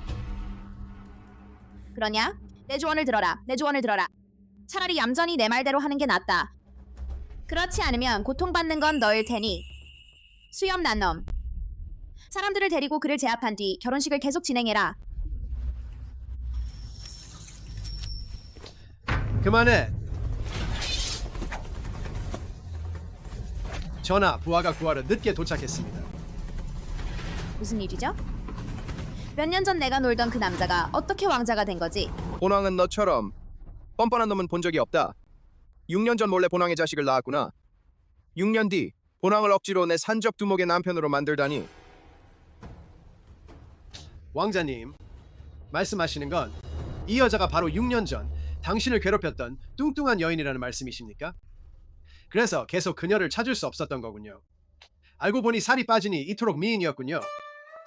그러냐? 내 조언을 들어라. 내 조언을 들어라. 차라리 얌전히 내 말대로 하는 게 낫다. 그렇지 않으면 고통받는 건 너일 테니. 수염 난 놈. 사람들을 데리고 그를 제압한 뒤 결혼식을 계속 진행해라. 그만해. 전하, 부하가 구하러 늦게 도착했습니다. 무슨 일이죠? 몇 년 전 내가 놀던 그 남자가 어떻게 왕자가 된 거지? 본왕은 너처럼 뻔뻔한 놈은 본 적이 없다. 6년 전 몰래 본왕의 자식을 낳았구나. 6년 뒤 본왕을 억지로 내 산적 두목의 남편으로 만들다니. 왕자님, 말씀하시는 건 이 여자가 바로 6년 전 당신을 괴롭혔던 뚱뚱한 여인이라는 말씀이십니까? 그래서 계속 그녀를 찾을 수 없었던 거군요. 알고 보니 살이 빠지니 이토록 미인이었군요.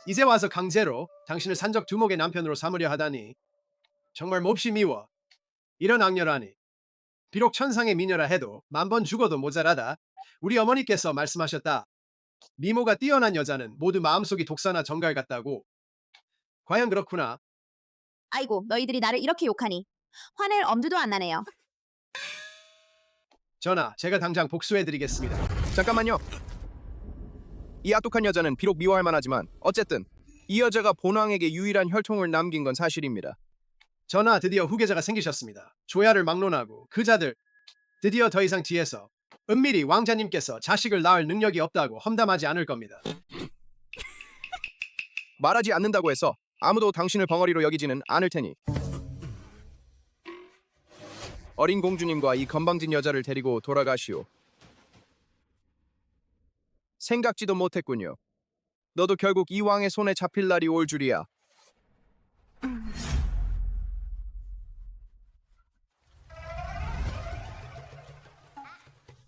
이제 와서 강제로 당신을 산적 두목의 남편으로 삼으려 하다니 정말 몹시 미워. 이런 악녀라니. 비록 천상의 미녀라 해도 10,000번 죽어도 모자라다. 우리 어머니께서 말씀하셨다. 미모가 뛰어난 여자는 모두 마음속이 독사나 정갈 같다고. 과연 그렇구나. 아이고, 너희들이 나를 이렇게 욕하니 화낼 엄두도 안 나네요. 전하, 제가 당장 복수해드리겠습니다. 잠깐만요. 이 아똑한 여자는 비록 미워할 만하지만 어쨌든 이 여자가 본왕에게 유일한 혈통을 남긴 건 사실입니다. 전하, 드디어 후계자가 생기셨습니다. 조야를 막론하고 그 자들 드디어 더 이상 뒤에서 은밀히 왕자님께서 자식을 낳을 능력이 없다고 험담하지 않을 겁니다. 말하지 않는다고 해서 아무도 당신을 벙어리로 여기지는 않을 테니. 어린 공주님과 이 건방진 여자를 데리고 돌아가시오. 생각지도 못했군요. 너도 결국 이 왕의 손에 잡힐 날이 올 줄이야.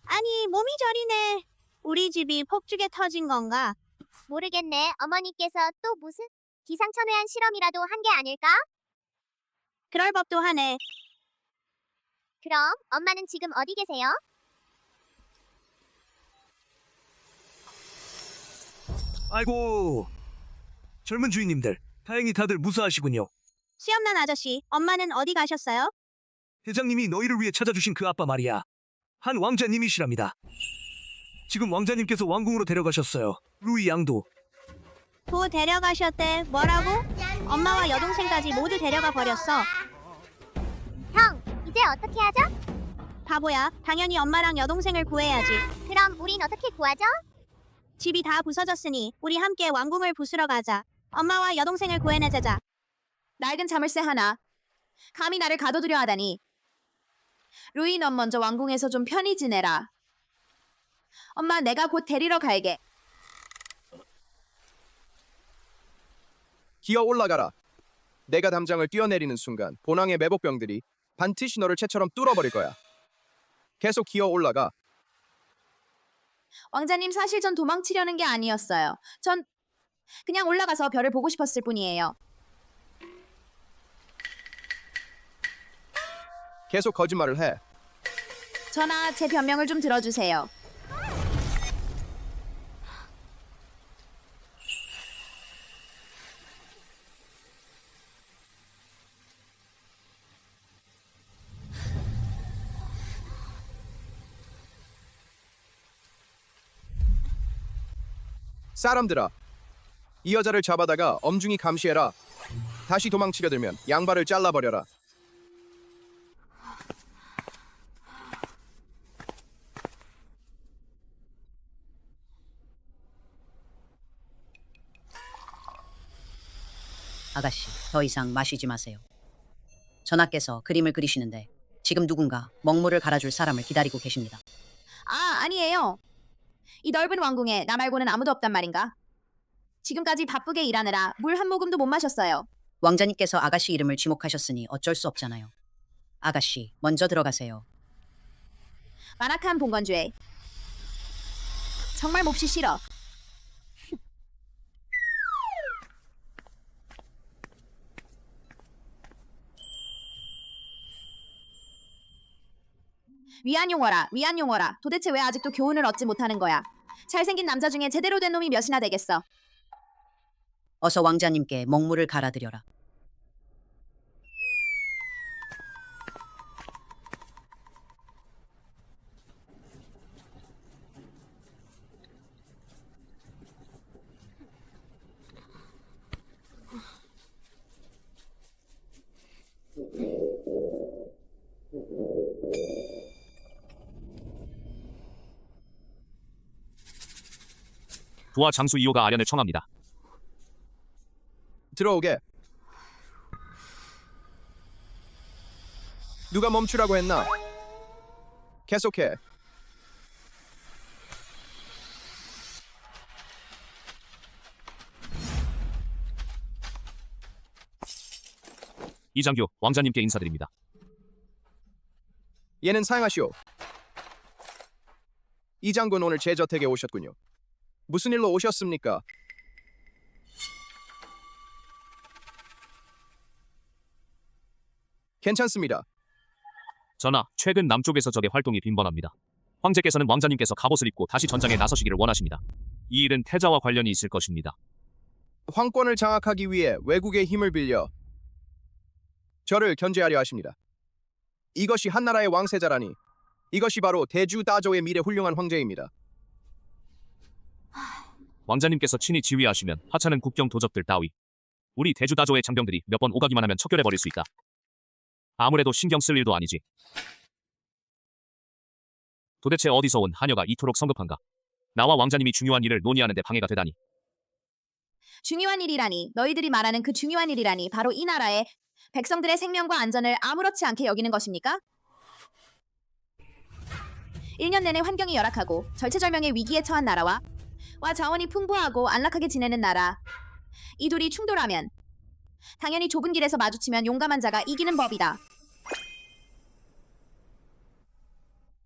아니, 몸이 저리네. 우리 집이 폭죽에 터진 건가? 모르겠네. 어머니께서 또 무슨 기상천외한 실험이라도 한 게 아닐까? 그럴 법도 하네. 그럼 엄마는 지금 어디 계세요? 아이고, 젊은 주인님들, 다행히 다들 무사하시군요. 수염난 아저씨, 엄마는 어디 가셨어요? 대장님이 너희를 위해 찾아주신 그 아빠 말이야. 한 왕자님이시랍니다. 지금 왕자님께서 왕궁으로 데려가셨어요. 루이 양도. 도 데려가셨대. 뭐라고? 엄마와 여동생까지 모두 데려가 버렸어. 형, 이제 어떻게 하죠? 바보야. 당연히 엄마랑 여동생을 구해야지. 그럼 우린 어떻게 구하죠? 집이 다 부서졌으니 우리 함께 왕궁을 부수러 가자. 엄마와 여동생을 구해내자. 낡은 자물쇠 하나. 감히 나를 가둬두려 하다니. 루이, 넌 먼저 왕궁에서 좀 편히 지내라. 엄마, 내가 곧 데리러 갈게. 기어 올라가라. 내가 담장을 뛰어내리는 순간 본왕의 매복병들이 반드시 너를 채처럼 뚫어버릴 거야. 계속 기어 올라가. 왕자님, 사실 전 도망치려는 게 아니었어요. 전 그냥 올라가서 별을 보고 싶었을 뿐이에요. 계속 거짓말을 해. 전하, 제 변명을 좀 들어주세요. 사람들아, 이 여자를 잡아다가 엄중히 감시해라. 다시 도망치려 들면 양발을 잘라버려라. 아가씨, 더 이상 마시지 마세요. 전하께서 그림을 그리시는데 지금 누군가 먹물을 갈아줄 사람을 기다리고 계십니다. 아, 아니에요. 이 넓은 왕궁에 나 말고는 아무도 없단 말인가? 지금까지 바쁘게 일하느라 물 한 모금도 못 마셨어요. 왕자님께서 아가씨 이름을 지목하셨으니 어쩔 수 없잖아요. 아가씨, 먼저 들어가세요. 만악한 봉건주에. 정말 몹시 싫어. 위안 용어라, 위안 용어라. 도대체 왜 아직도 교훈을 얻지 못하는 거야? 잘생긴 남자 중에 제대로 된 놈이 몇이나 되겠어. 어서 왕자님께 먹물을 갈아드려라. 부하 장수 2호가 아련을 청합니다. 들어오게. 누가 멈추라고 했나? 계속해. 이장교, 왕자님께 인사드립니다. 얘는 사양하시오. 이 장군 오늘 제 저택에 오셨군요. 무슨 일로 오셨습니까? 괜찮습니다. 전하, 최근 남쪽에서 적의 활동이 빈번합니다. 황제께서는 왕자님께서 갑옷을 입고 다시 전장에 나서시기를 원하십니다. 이 일은 태자와 관련이 있을 것입니다. 황권을 장악하기 위해 외국의 힘을 빌려 저를 견제하려 하십니다. 이것이 한나라의 왕세자라니, 이것이 바로 대주 다조의 미래 훌륭한 황제입니다. 왕자님께서 친히 지휘하시면 하찮은 국경 도적들 따위 우리 대주다조의 장병들이 몇 번 오가기만 하면 척결해버릴 수 있다. 아무래도 신경 쓸 일도 아니지. 도대체 어디서 온 하녀가 이토록 성급한가? 나와 왕자님이 중요한 일을 논의하는데 방해가 되다니. 중요한 일이라니, 너희들이 말하는 그 중요한 일이라니 바로 이 나라의 백성들의 생명과 안전을 아무렇지 않게 여기는 것입니까? 1년 내내 환경이 열악하고 절체절명의 위기에 처한 나라와 와 자원이 풍부하고 안락하게 지내는 나라. 이 둘이 충돌하면 당연히 좁은 길에서 마주치면 용감한 자가 이기는 법이다.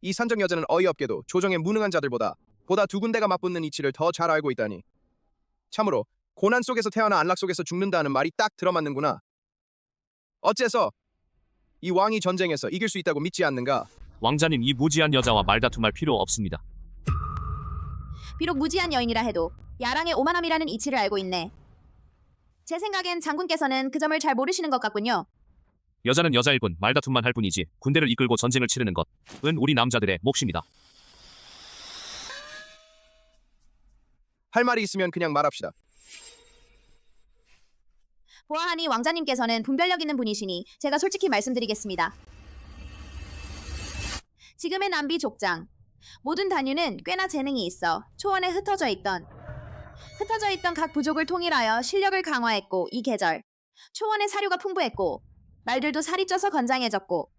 이 산적 여자는 어이없게도 조정에 무능한 자들보다 보다 두 군데가 맞붙는 이치를 더 잘 알고 있다니. 참으로 고난 속에서 태어나 안락 속에서 죽는다는 말이 딱 들어맞는구나. 어째서 이 왕이 전쟁에서 이길 수 있다고 믿지 않는가? 왕자님, 이 무지한 여자와 말다툼할 필요 없습니다. 비록 무지한 여인이라 해도 야랑의 오만함이라는 이치를 알고 있네. 제 생각엔 장군께서는 그 점을 잘 모르시는 것 같군요. 여자는 여자일 뿐 말다툼만 할 뿐이지 군대를 이끌고 전쟁을 치르는 것은 우리 남자들의 몫입니다. 할 말이 있으면 그냥 말합시다. 보아하니 왕자님께서는 분별력 있는 분이시니 제가 솔직히 말씀드리겠습니다. 지금의 남비 족장 모든 단유는 꽤나 재능이 있어 초원에 흩어져 있던 각 부족을 통일하여 실력을 강화했고, 이 계절 초원의 사료가 풍부했고 말들도 살이 쪄서 건장해졌고,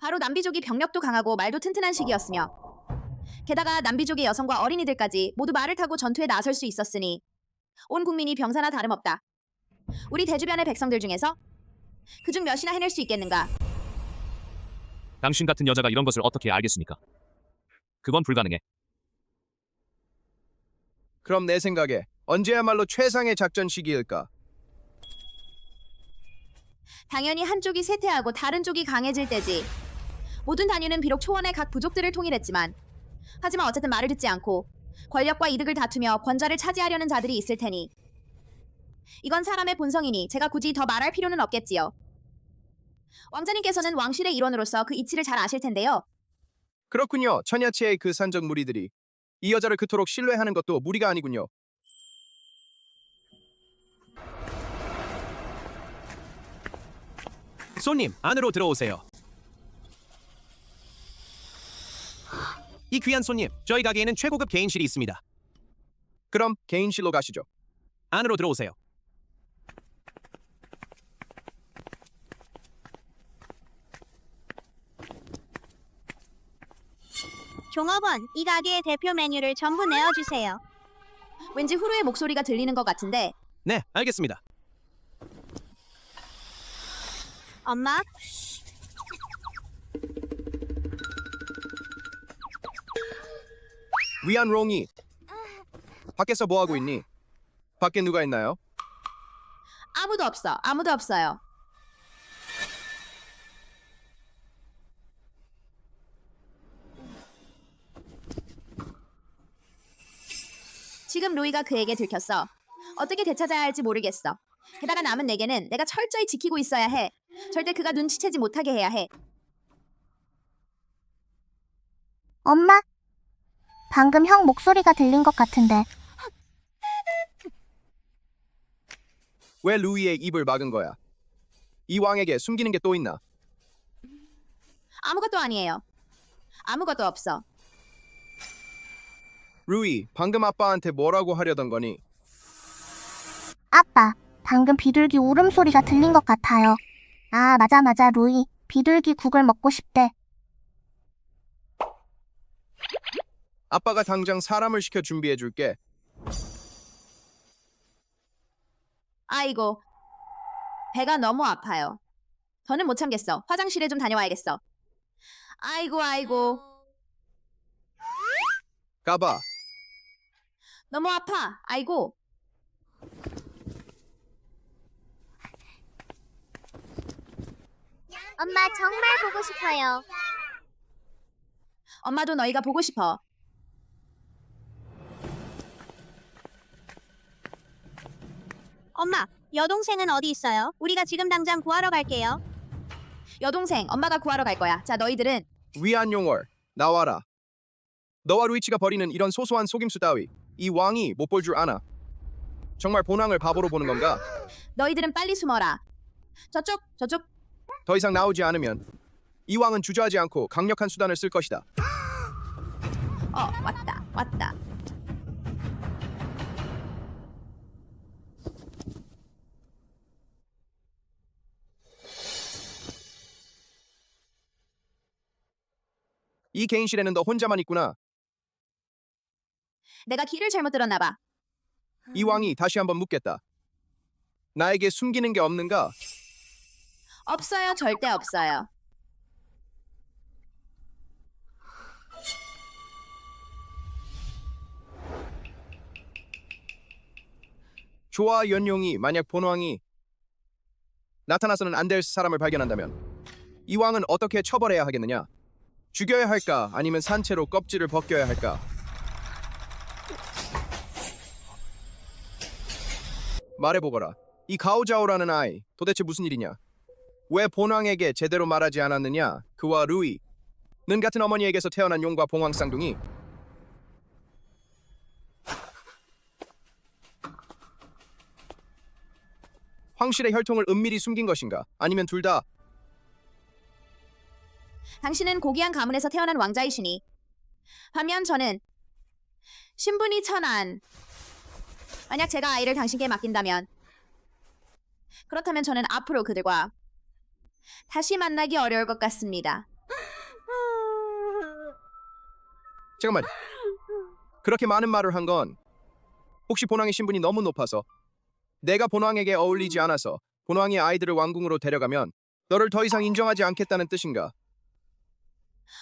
바로 남비족이 병력도 강하고 말도 튼튼한 시기였으며, 게다가 남비족의 여성과 어린이들까지 모두 말을 타고 전투에 나설 수 있었으니 온 국민이 병사나 다름없다. 우리 대주변의 백성들 중에서 그중 몇이나 해낼 수 있겠는가? 당신 같은 여자가 이런 것을 어떻게 알겠습니까? 그건 불가능해. 그럼 내 생각에 언제야말로 최상의 작전 시기일까? 당연히 한쪽이 쇠퇴하고 다른 쪽이 강해질 때지. 모든 단유는 비록 초원의 각 부족들을 통일했지만, 하지만 어쨌든 말을 듣지 않고 권력과 이득을 다투며 권좌를 차지하려는 자들이 있을 테니 이건 사람의 본성이니 제가 굳이 더 말할 필요는 없겠지요. 왕자님께서는 왕실의 일원으로서 그 이치를 잘 아실 텐데요. 그렇군요. 천야치의 그 산적 무리들이 이 여자를 그토록 신뢰하는 것도 무리가 아니군요. 손님, 안으로 들어오세요. 이 귀한 손님, 저희 가게에는 최고급 개인실이 있습니다. 그럼 개인실로 가시죠. 안으로 들어오세요. 종업원, 이 가게의 대표 메뉴를 전부 내어주세요. 왠지 후루의 목소리가 들리는 것 같은데. 네, 알겠습니다. 엄마, 위안롱이 밖에서 뭐 하고 있니? 밖에 누가 있나요? 아무도 없어. 아무도 없어요. 지금 로이가 그에게 들켰어. 어떻게 되찾아야 할지 모르겠어. 게다가 남은 내게는 내가 철저히 지키고 있어야 해. 절대 그가 눈치채지 못하게 해야 해. 엄마? 방금 형 목소리가 들린 것 같은데. 왜 루이의 입을 막은 거야? 이 왕에게 숨기는 게 또 있나? 아무것도 아니에요. 아무것도 없어. 루이, 방금 아빠한테 뭐라고 하려던 거니? 아빠, 방금 비둘기 울음소리가 들린 것 같아요. 아, 맞아, 루이. 비둘기 국을 먹고 싶대. 아빠가 당장 사람을 시켜 준비해 줄게. 아이고, 배가 너무 아파요. 더는 못 참겠어. 화장실에 좀 다녀와야겠어. 아이고. 가봐. 너무 아파. 아이고. 엄마 정말 보고 싶어요. 엄마도 너희가 보고 싶어. 엄마, 여동생은 어디 있어요? 우리가 지금 당장 구하러 갈게요. 여동생, 엄마가 구하러 갈 거야. 자, 너희들은 위안용월, 나와라. 너와 루이치가 벌이는 이런 소소한 속임수 따위 이 왕이 못 볼 줄 아나? 정말 본왕을 바보로 보는 건가? 너희들은 빨리 숨어라. 저쪽. 더 이상 나오지 않으면 이 왕은 주저하지 않고 강력한 수단을 쓸 것이다. 왔다. 이 개인실에는 너 혼자만 있구나. 내가 길을 잘못 들었나 봐. 이 왕이 다시 한번 묻겠다. 나에게 숨기는 게 없는가? 없어요. 절대 없어요. 좋아, 연용이 만약 본왕이 나타나서는 안 될 사람을 발견한다면 이 왕은 어떻게 처벌해야 하겠느냐? 죽여야 할까? 아니면 산채로 껍질을 벗겨야 할까? 말해보거라. 이 가오자오라는 아이 도대체 무슨 일이냐? 왜 본왕에게 제대로 말하지 않았느냐? 그와 루이, 는 같은 어머니에게서 태어난 용과 봉황 쌍둥이. 황실의 혈통을 은밀히 숨긴 것인가? 아니면 둘 다? 당신은 고귀한 가문에서 태어난 왕자이시니 반면 저는 신분이 천한. 만약 제가 아이를 당신께 맡긴다면 그렇다면 저는 앞으로 그들과 다시 만나기 어려울 것 같습니다. 잠깐만. 그렇게 많은 말을 한 건 혹시 본왕의 신분이 너무 높아서 내가 본왕에게 어울리지 않아서 본왕이 아이들을 왕궁으로 데려가면 너를 더 이상 인정하지 않겠다는 뜻인가?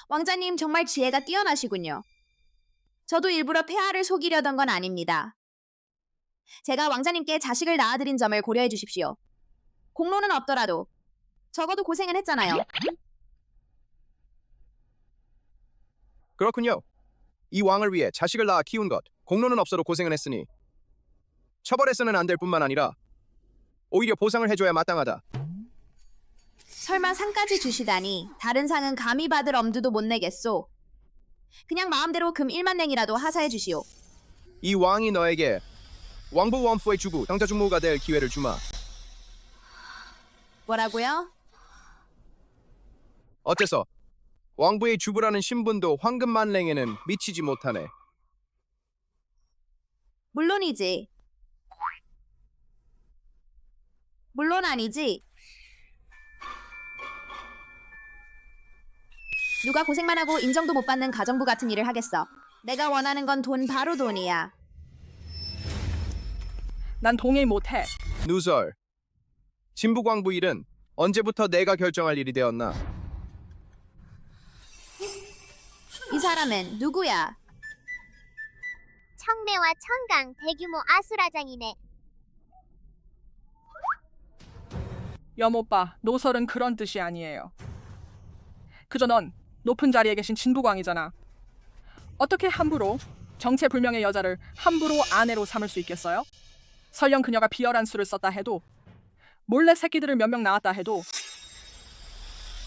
왕자님 정말 지혜가 뛰어나시군요. 저도 일부러 폐하를 속이려던 건 아닙니다. 제가 왕자님께 자식을 낳아드린 점을 고려해 주십시오. 공로는 없더라도 적어도 고생은 했잖아요. 그렇군요. 이 왕을 위해 자식을 낳아 키운 것, 공로는 없어도 고생은 했으니 처벌해서는 안 될 뿐만 아니라 오히려 보상을 해줘야 마땅하다. 설마 상까지 주시다니 다른 상은 감히 받을 엄두도 못 내겠소. 그냥 마음대로 금 1만 냉이라도 하사해 주시오. 이 왕이 너에게 왕부 원프의 주부, 당자중무가 될 기회를 주마. 뭐라고요? 어째서 왕부의 주부라는 신분도 황금 만랭에는 미치지 못하네. 물론이지. 물론 아니지. 누가 고생만 하고 인정도 못 받는 가정부 같은 일을 하겠어. 내가 원하는 건 돈, 바로 돈이야. 난 동의 못해. 누설. 진부광부 일은 언제부터 내가 결정할 일이 되었나? 이 사람은 누구야? 청매와 청강 대규모 아수라장이네. 염오빠, 노설은 그런 뜻이 아니에요. 그저 넌 높은 자리에 계신 진부광이잖아. 어떻게 함부로 정체불명의 여자를 함부로 아내로 삼을 수 있겠어요? 설령 그녀가 비열한 수를 썼다 해도, 몰래 새끼들을 몇 명 낳았다 해도.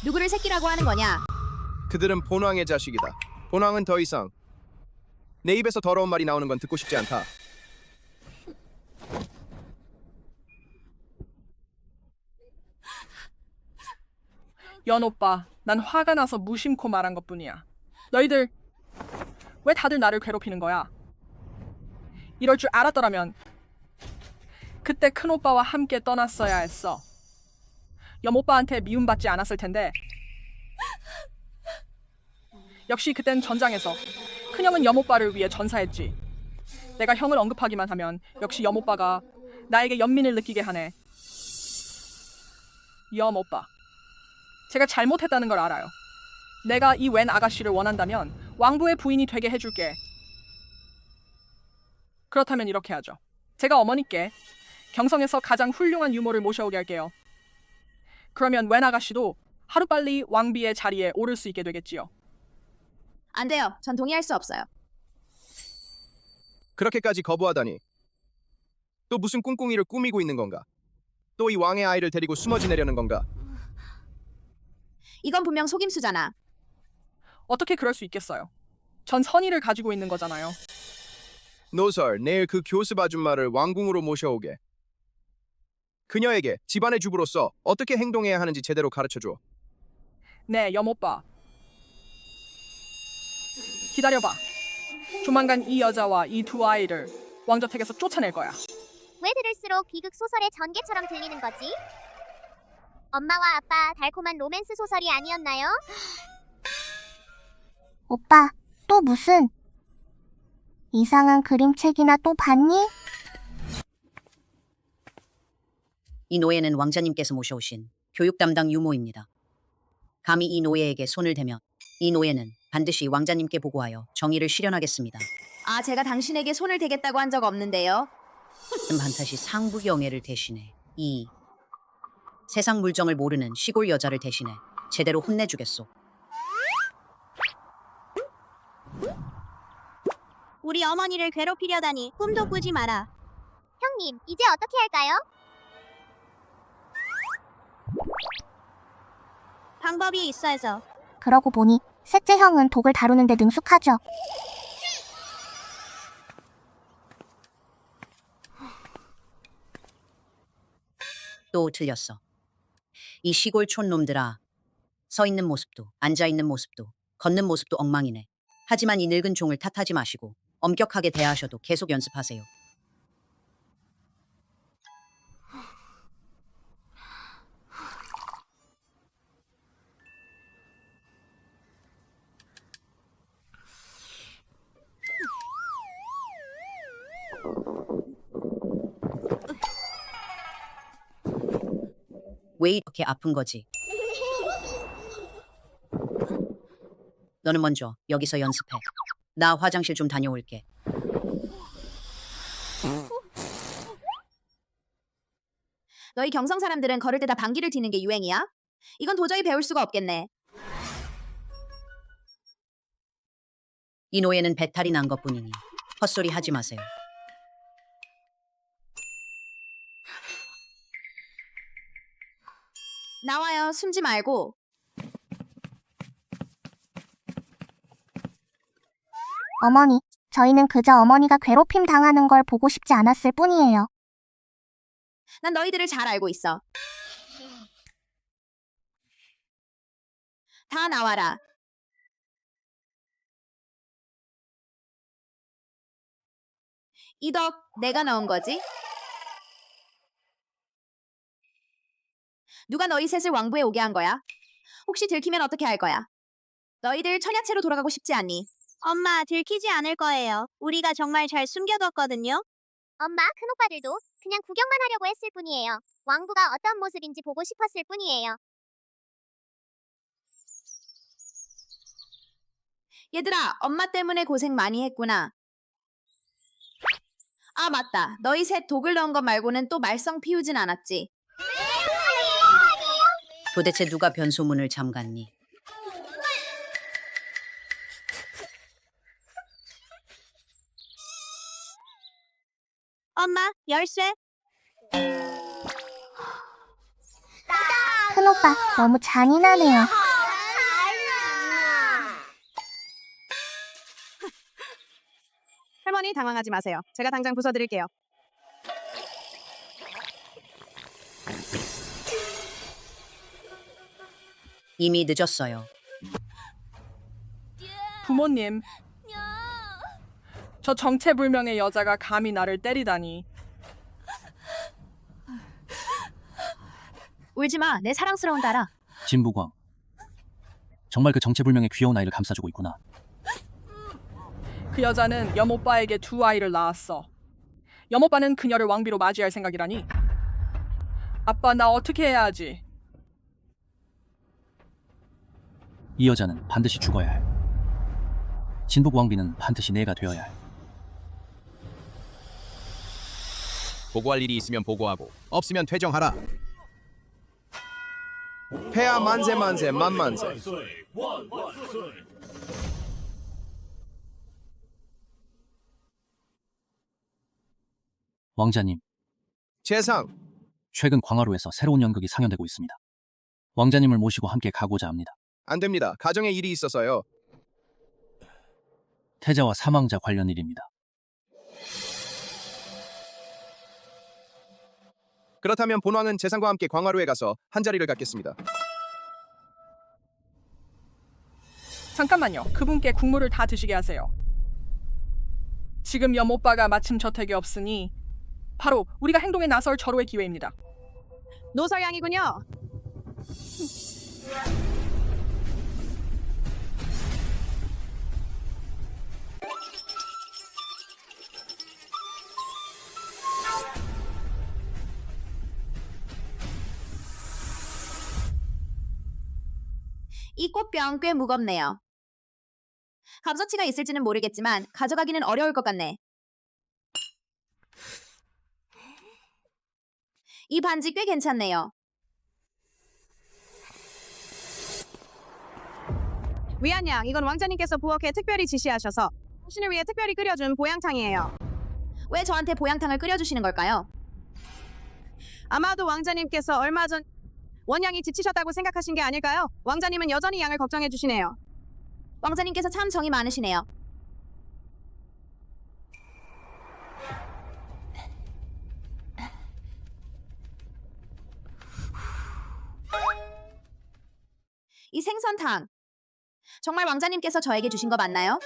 누구를 새끼라고 하는 거냐? 그들은 본왕의 자식이다. 본왕은 더 이상 내 입에서 더러운 말이 나오는 건 듣고 싶지 않다. 연오빠, 난 화가 나서 무심코 말한 것뿐이야. 너희들 왜 다들 나를 괴롭히는 거야? 이럴 줄 알았더라면 그때 큰오빠와 함께 떠났어야 했어. 염오빠한테 미움받지 않았을 텐데. 역시 그땐 전장에서 큰형은 염오빠를 위해 전사했지. 내가 형을 언급하기만 하면 역시 염오빠가 나에게 연민을 느끼게 하네. 염오빠, 제가 잘못했다는 걸 알아요. 내가 이 웬 아가씨를 원한다면 왕부의 부인이 되게 해줄게. 그렇다면 이렇게 하죠. 제가 어머니께 경성에서 가장 훌륭한 유모를 모셔오게 할게요. 그러면 웬 아가씨도 하루빨리 왕비의 자리에 오를 수 있게 되겠지요. 안 돼요. 전 동의할 수 없어요. 그렇게까지 거부하다니. 또 무슨 꿍꿍이를 꾸미고 있는 건가? 또 이 왕의 아이를 데리고 숨어 지내려는 건가? 이건 분명 속임수잖아. 어떻게 그럴 수 있겠어요? 전 선의를 가지고 있는 거잖아요. 노설, 내일 그 교습 아줌마를 왕궁으로 모셔오게. 그녀에게 집안의 주부로서 어떻게 행동해야 하는지 제대로 가르쳐줘. 네, 염오빠. 기다려봐. 조만간 이 여자와 이 두 아이를 왕저택에서 쫓아낼 거야. 왜 들을수록 비극 소설의 전개처럼 들리는 거지? 엄마와 아빠 달콤한 로맨스 소설이 아니었나요? 오빠, 또 무슨? 이상한 그림책이나 또 봤니? 이 노예는 왕자님께서 모셔오신 교육 담당 유모입니다. 감히 이 노예에게 손을 대면 이 노예는 반드시 왕자님께 보고하여 정의를 실현하겠습니다. 아, 제가 당신에게 손을 대겠다고 한 적 없는데요. 반드시 상부경애를 대신해 이 세상 물정을 모르는 시골 여자를 대신해 제대로 혼내주겠소. 우리 어머니를 괴롭히려다니 꿈도 꾸지 마라. 형님, 이제 어떻게 할까요? 방법이 있어서. 그러고 보니 셋째 형은 독을 다루는데 능숙하죠. 또 틀렸어. 이 시골 촌놈들아. 서 있는 모습도 앉아 있는 모습도 걷는 모습도 엉망이네. 하지만 이 늙은 종을 탓하지 마시고 엄격하게 대하셔도 계속 연습하세요. 왜 이렇게 아픈 거지? 너는 먼저 여기서 연습해. 나 화장실 좀 다녀올게. 너희 경성 사람들은 걸을 때 다 방귀를 튀는 게 유행이야? 이건 도저히 배울 수가 없겠네. 이 노예는 배탈이 난 것뿐이니 헛소리 하지 마세요. 나와요. 숨지 말고. 어머니, 저희는 그저 어머니가 괴롭힘 당하는 걸 보고 싶지 않았을 뿐이에요. 난 너희들을 잘 알고 있어. 다 나와라. 이 덕 내가 넣은 거지? 누가 너희 셋을 왕부에 오게 한 거야? 혹시 들키면 어떻게 할 거야? 너희들 처녀체로 돌아가고 싶지 않니? 엄마, 들키지 않을 거예요. 우리가 정말 잘 숨겨뒀거든요. 엄마, 큰오빠들도 그냥 구경만 하려고 했을 뿐이에요. 왕부가 어떤 모습인지 보고 싶었을 뿐이에요. 얘들아, 엄마 때문에 고생 많이 했구나. 아, 맞다. 너희 셋 독을 넣은 것 말고는 또 말썽 피우진 않았지. 도대체 누가 변소문을 잠갔니? 엄마, 열쇠. 큰오빠, 너무 잔인하네요. 할머니 당황하지 마세요. 제가 당장 부숴드릴게요. 이미 늦었어요. 부모님, 저 정체불명의 여자가 감히 나를 때리다니. 울지 마. 내 사랑스러운 딸아. 진부광, 정말 그 정체불명의 귀여운 아이를 감싸주고 있구나. 그 여자는 염오빠에게 2아이를 낳았어. 염오빠는 그녀를 왕비로 맞이할 생각이라니. 아빠, 나 어떻게 해야 하지? 이 여자는 반드시 죽어야 해. 진복 왕비는 반드시 내가 되어야 해. 보고할 일이 있으면 보고하고 없으면 퇴정하라. 폐하 만세 만세 만만세. 왕자님, 재상. 최근 광화로에서 새로운 연극이 상연되고 있습니다. 왕자님을 모시고 함께 가고자 합니다. 안 됩니다. 가정에 일이 있어서요. 태자와 사망자 관련 일입니다. 그렇다면 본왕은 재상과 함께 광화로에 가서 한자리를 갖겠습니다. 잠깐만요. 그분께 국물을 다 드시게 하세요. 지금 염오빠가 마침 저택에 없으니 바로 우리가 행동에 나설 절호의 기회입니다. 노설양이군요. 이 꽃병 꽤 무겁네요. 값어치가 있을지는 모르겠지만 가져가기는 어려울 것 같네. 이 반지 꽤 괜찮네요. 위안양, 이건 왕자님께서 부엌에 특별히 지시하셔서 당신을 위해 특별히 끓여준 보양탕이에요. 왜 저한테 보양탕을 끓여주시는 걸까요? 아마도 왕자님께서 얼마 전 원양이 지치셨다고 생각하신 게 아닐까요? 왕자님은 여전히 양을 걱정해 주시네요. 왕자님께서 참 정이 많으시네요. 이 생선탕 정말 왕자님께서 저에게 주신 거 맞나요?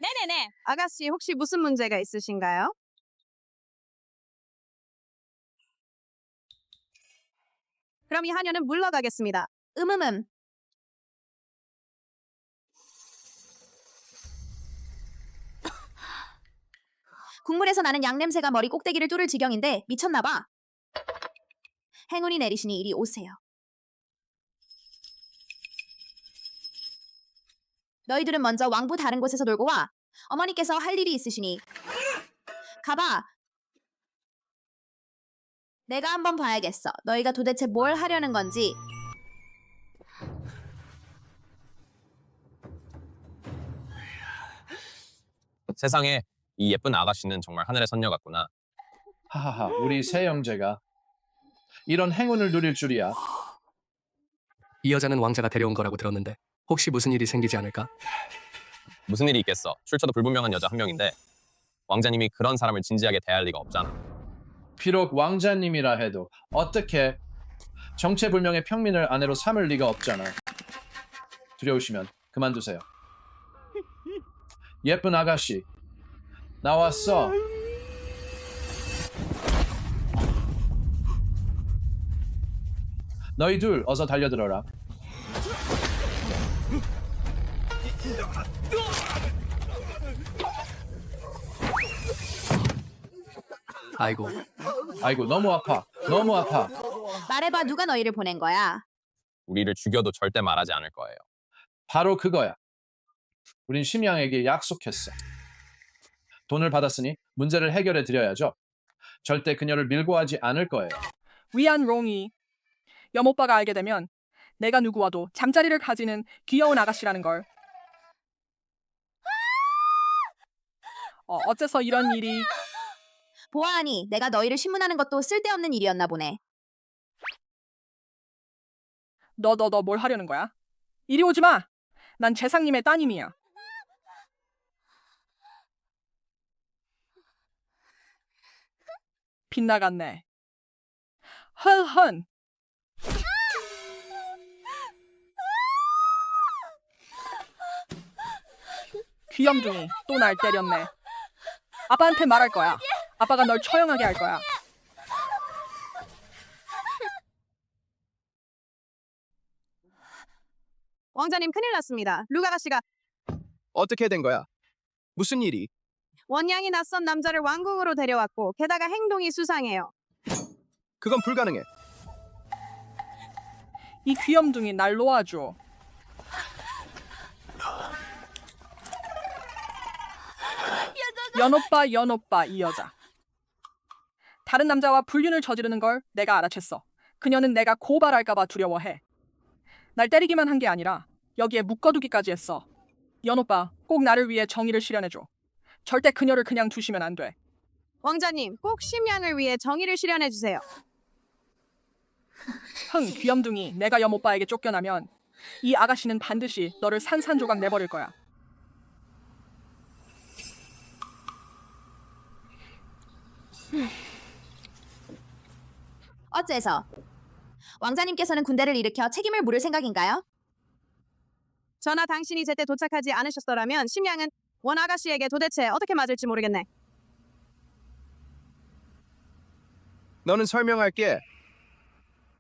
네네네. 아가씨, 혹시 무슨 문제가 있으신가요? 그럼 이 하녀는 물러가겠습니다. 음음음. 국물에서 나는 양 냄새가 머리 꼭대기를 뚫을 지경인데 미쳤나봐. 행운이 내리시니 이리 오세요. 너희들은 먼저 왕부 다른 곳에서 놀고 와. 어머니께서 할 일이 있으시니. 가봐. 내가 한번 봐야겠어. 너희가 도대체 뭘 하려는 건지. 세상에 이 예쁜 아가씨는 정말 하늘의 선녀 같구나. 하하하, 우리 새 형제가 이런 행운을 누릴 줄이야. 이 여자는 왕자가 데려온 거라고 들었는데 혹시 무슨 일이 생기지 않을까? 무슨 일이 있겠어. 출처도 불분명한 여자 한 명인데 왕자님이 그런 사람을 진지하게 대할 리가 없잖아. 비록 왕자님이라 해도 어떻게 정체불명의 평민을 아내로 삼을 리가 없잖아. 두려우시면 그만두세요. 예쁜 아가씨, 나왔어. 너희 둘 어서 달려들어라. 아이고, 너무 아파. 너무 아파. 말해봐, 누가 너희를 보낸 거야? 우리를 죽여도 절대 말하지 않을 거예요. 바로 그거야. 우린 심양에게 약속했어. 돈을 받았으니 문제를 해결해 드려야죠. 절대 그녀를 밀고 하지 않을 거예요. 위안 롱이 염오빠가 알게 되면 내가 누구와도 잠자리를 가지는 귀여운 아가씨라는 걸. 어째서 이런 일이. 보아하니 내가 너희를 신문하는 것도 쓸데없는 일이었나 보네. 너 뭘 하려는 거야? 이리 오지 마. 난 재상님의 따님이야. 빗나갔네. 헌. 귀염둥이 또 날 때렸네. 아빠한테 말할 거야. 아빠가 널 처형하게 할 거야. 왕자님, 큰일 났습니다. 룩 아가씨가 어떻게 된 거야? 무슨 일이? 원양이 낯선 남자를 왕궁으로 데려왔고 게다가 행동이 수상해요. 그건 불가능해. 이 귀염둥이 날 놓아줘. 연오빠 이 여자. 다른 남자와 불륜을 저지르는 걸 내가 알아챘어. 그녀는 내가 고발할까봐 두려워해. 날 때리기만 한 게 아니라 여기에 묶어두기까지 했어. 연오빠, 꼭 나를 위해 정의를 실현해줘. 절대 그녀를 그냥 두시면 안 돼. 왕자님, 꼭 심양을 위해 정의를 실현해주세요. 귀염둥이, 내가 염오빠에게 쫓겨나면 이 아가씨는 반드시 너를 산산조각 내버릴 거야. 어째서? 왕자님께서는 군대를 일으켜 책임을 물을 생각인가요? 전하, 당신이 제때 도착하지 않으셨더라면 심양은 원 아가씨에게 도대체 어떻게 맞을지 모르겠네. 너는 설명할게.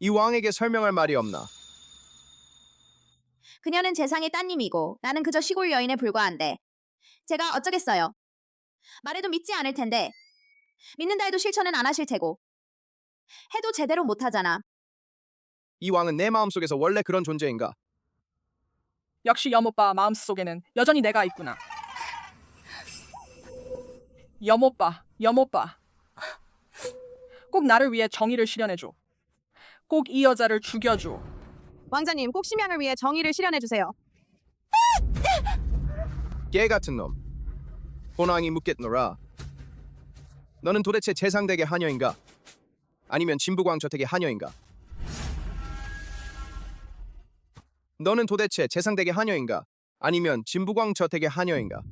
이 왕에게 설명할 말이 없나? 그녀는 재상의 따님이고 나는 그저 시골 여인에 불과한데 제가 어쩌겠어요. 말해도 믿지 않을 텐데 믿는다 해도 실천은 안 하실 테고 해도 제대로 못하잖아. 이 왕은 내 마음속에서 원래 그런 존재인가? 역시 염오빠 마음속에는 여전히 내가 있구나. 염오빠, 염오빠. 꼭 나를 위해 정의를 실현해줘. 꼭 이 여자를 죽여줘. 왕자님, 꼭 심양을 위해 정의를 실현해 주세요. 개 같은 놈. 호랑이 묻겠노라. 너는 도대체 재상대계 하녀인가? 아니면 진부광 저택의 하녀인가? 너는 도대체 재상대계 하녀인가? 아니면 진부광 저택의 하녀인가?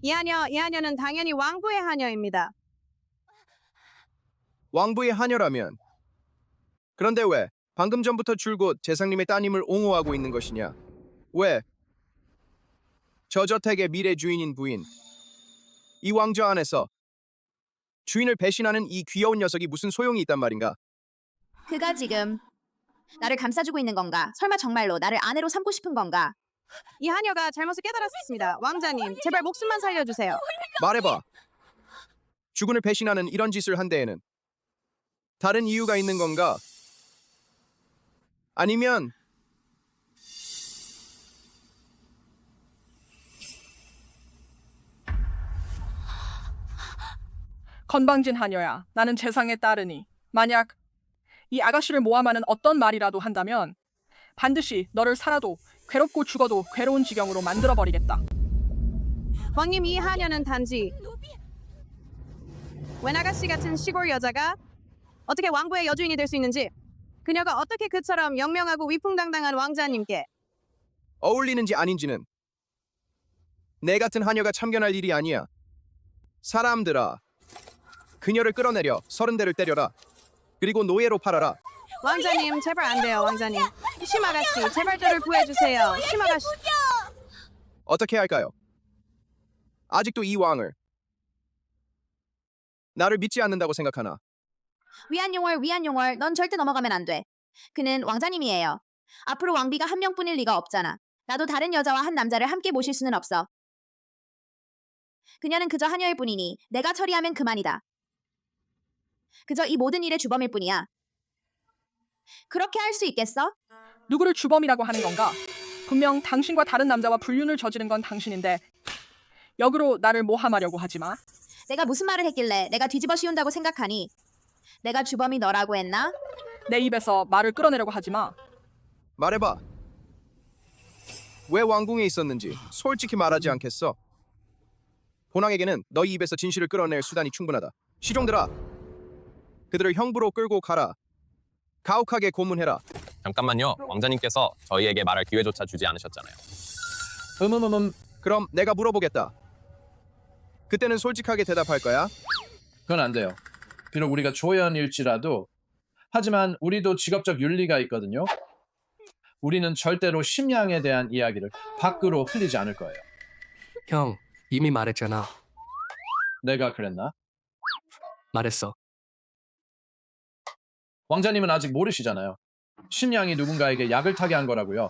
이 하녀는 당연히 왕부의 하녀입니다. 왕부의 하녀라면 그런데 왜 방금 전부터 줄곧 재상님의 따님을 옹호하고 있는 것이냐? 왜? 저 저택의 미래 주인인 부인 이 왕좌 안에서 주인을 배신하는 이 귀여운 녀석이 무슨 소용이 있단 말인가? 그가 지금 나를 감싸주고 있는 건가? 설마 정말로 나를 아내로 삼고 싶은 건가? 이 하녀가 잘못을 깨달았습니다. 왕자님, 제발 목숨만 살려주세요. 말해봐. 주군을 배신하는 이런 짓을 한 데에는 다른 이유가 있는 건가? 아니면 건방진 하녀야. 나는 재상의 딸이니 만약 이 아가씨를 모함하는 어떤 말이라도 한다면 반드시 너를 살아도 괴롭고 죽어도 괴로운 지경으로 만들어버리겠다. 왕님, 이 하녀는 단지 웬 아가씨 같은 시골 여자가 어떻게 왕부의 여주인이 될 수 있는지, 그녀가 어떻게 그처럼 영명하고 위풍당당한 왕자님께 어울리는지 아닌지는 내 같은 하녀가 참견할 일이 아니야. 사람들아, 그녀를 끌어내려 30대를 때려라. 그리고 노예로 팔아라. 왕자님, 제발 안 돼요. 왕자님, 심아가씨, 제발 저를 구해주세요. 심아가씨. 어떻게 할까요? 아직도 이 왕을 나를 믿지 않는다고 생각하나? 위안용월, 넌 절대 넘어가면 안 돼. 그는 왕자님이에요. 앞으로 왕비가 한 명뿐일 리가 없잖아. 나도 다른 여자와 한 남자를 함께 모실 수는 없어. 그녀는 그저 하녀일 뿐이니 내가 처리하면 그만이다. 그저 이 모든 일의 주범일 뿐이야. 그렇게 할 수 있겠어? 누구를 주범이라고 하는 건가? 분명 당신과 다른 남자와 불륜을 저지른 건 당신인데 역으로 나를 모함하려고 하지 마. 내가 무슨 말을 했길래 내가 뒤집어 씌운다고 생각하니? 내가 주범이 너라고 했나? 내 입에서 말을 끌어내려고 하지 마. 말해봐. 왜 왕궁에 있었는지 솔직히 말하지 않겠어? 본왕에게는 너희 입에서 진실을 끌어낼 수단이 충분하다. 시종들아, 그들을 형부로 끌고 가라. 가혹하게 고문해라. 잠깐만요. 왕자님께서 저희에게 말할 기회조차 주지 않으셨잖아요. 그럼 내가 물어보겠다. 그때는 솔직하게 대답할 거야? 그건 안 돼요. 비록 우리가 조연일지라도, 하지만 우리도 직업적 윤리가 있거든요. 우리는 절대로 심양에 대한 이야기를 밖으로 흘리지 않을 거예요. 형, 이미 말했잖아. 내가 그랬나? 말했어. 왕자님은 아직 모르시잖아요. 심양이 누군가에게 약을 타게 한 거라고요.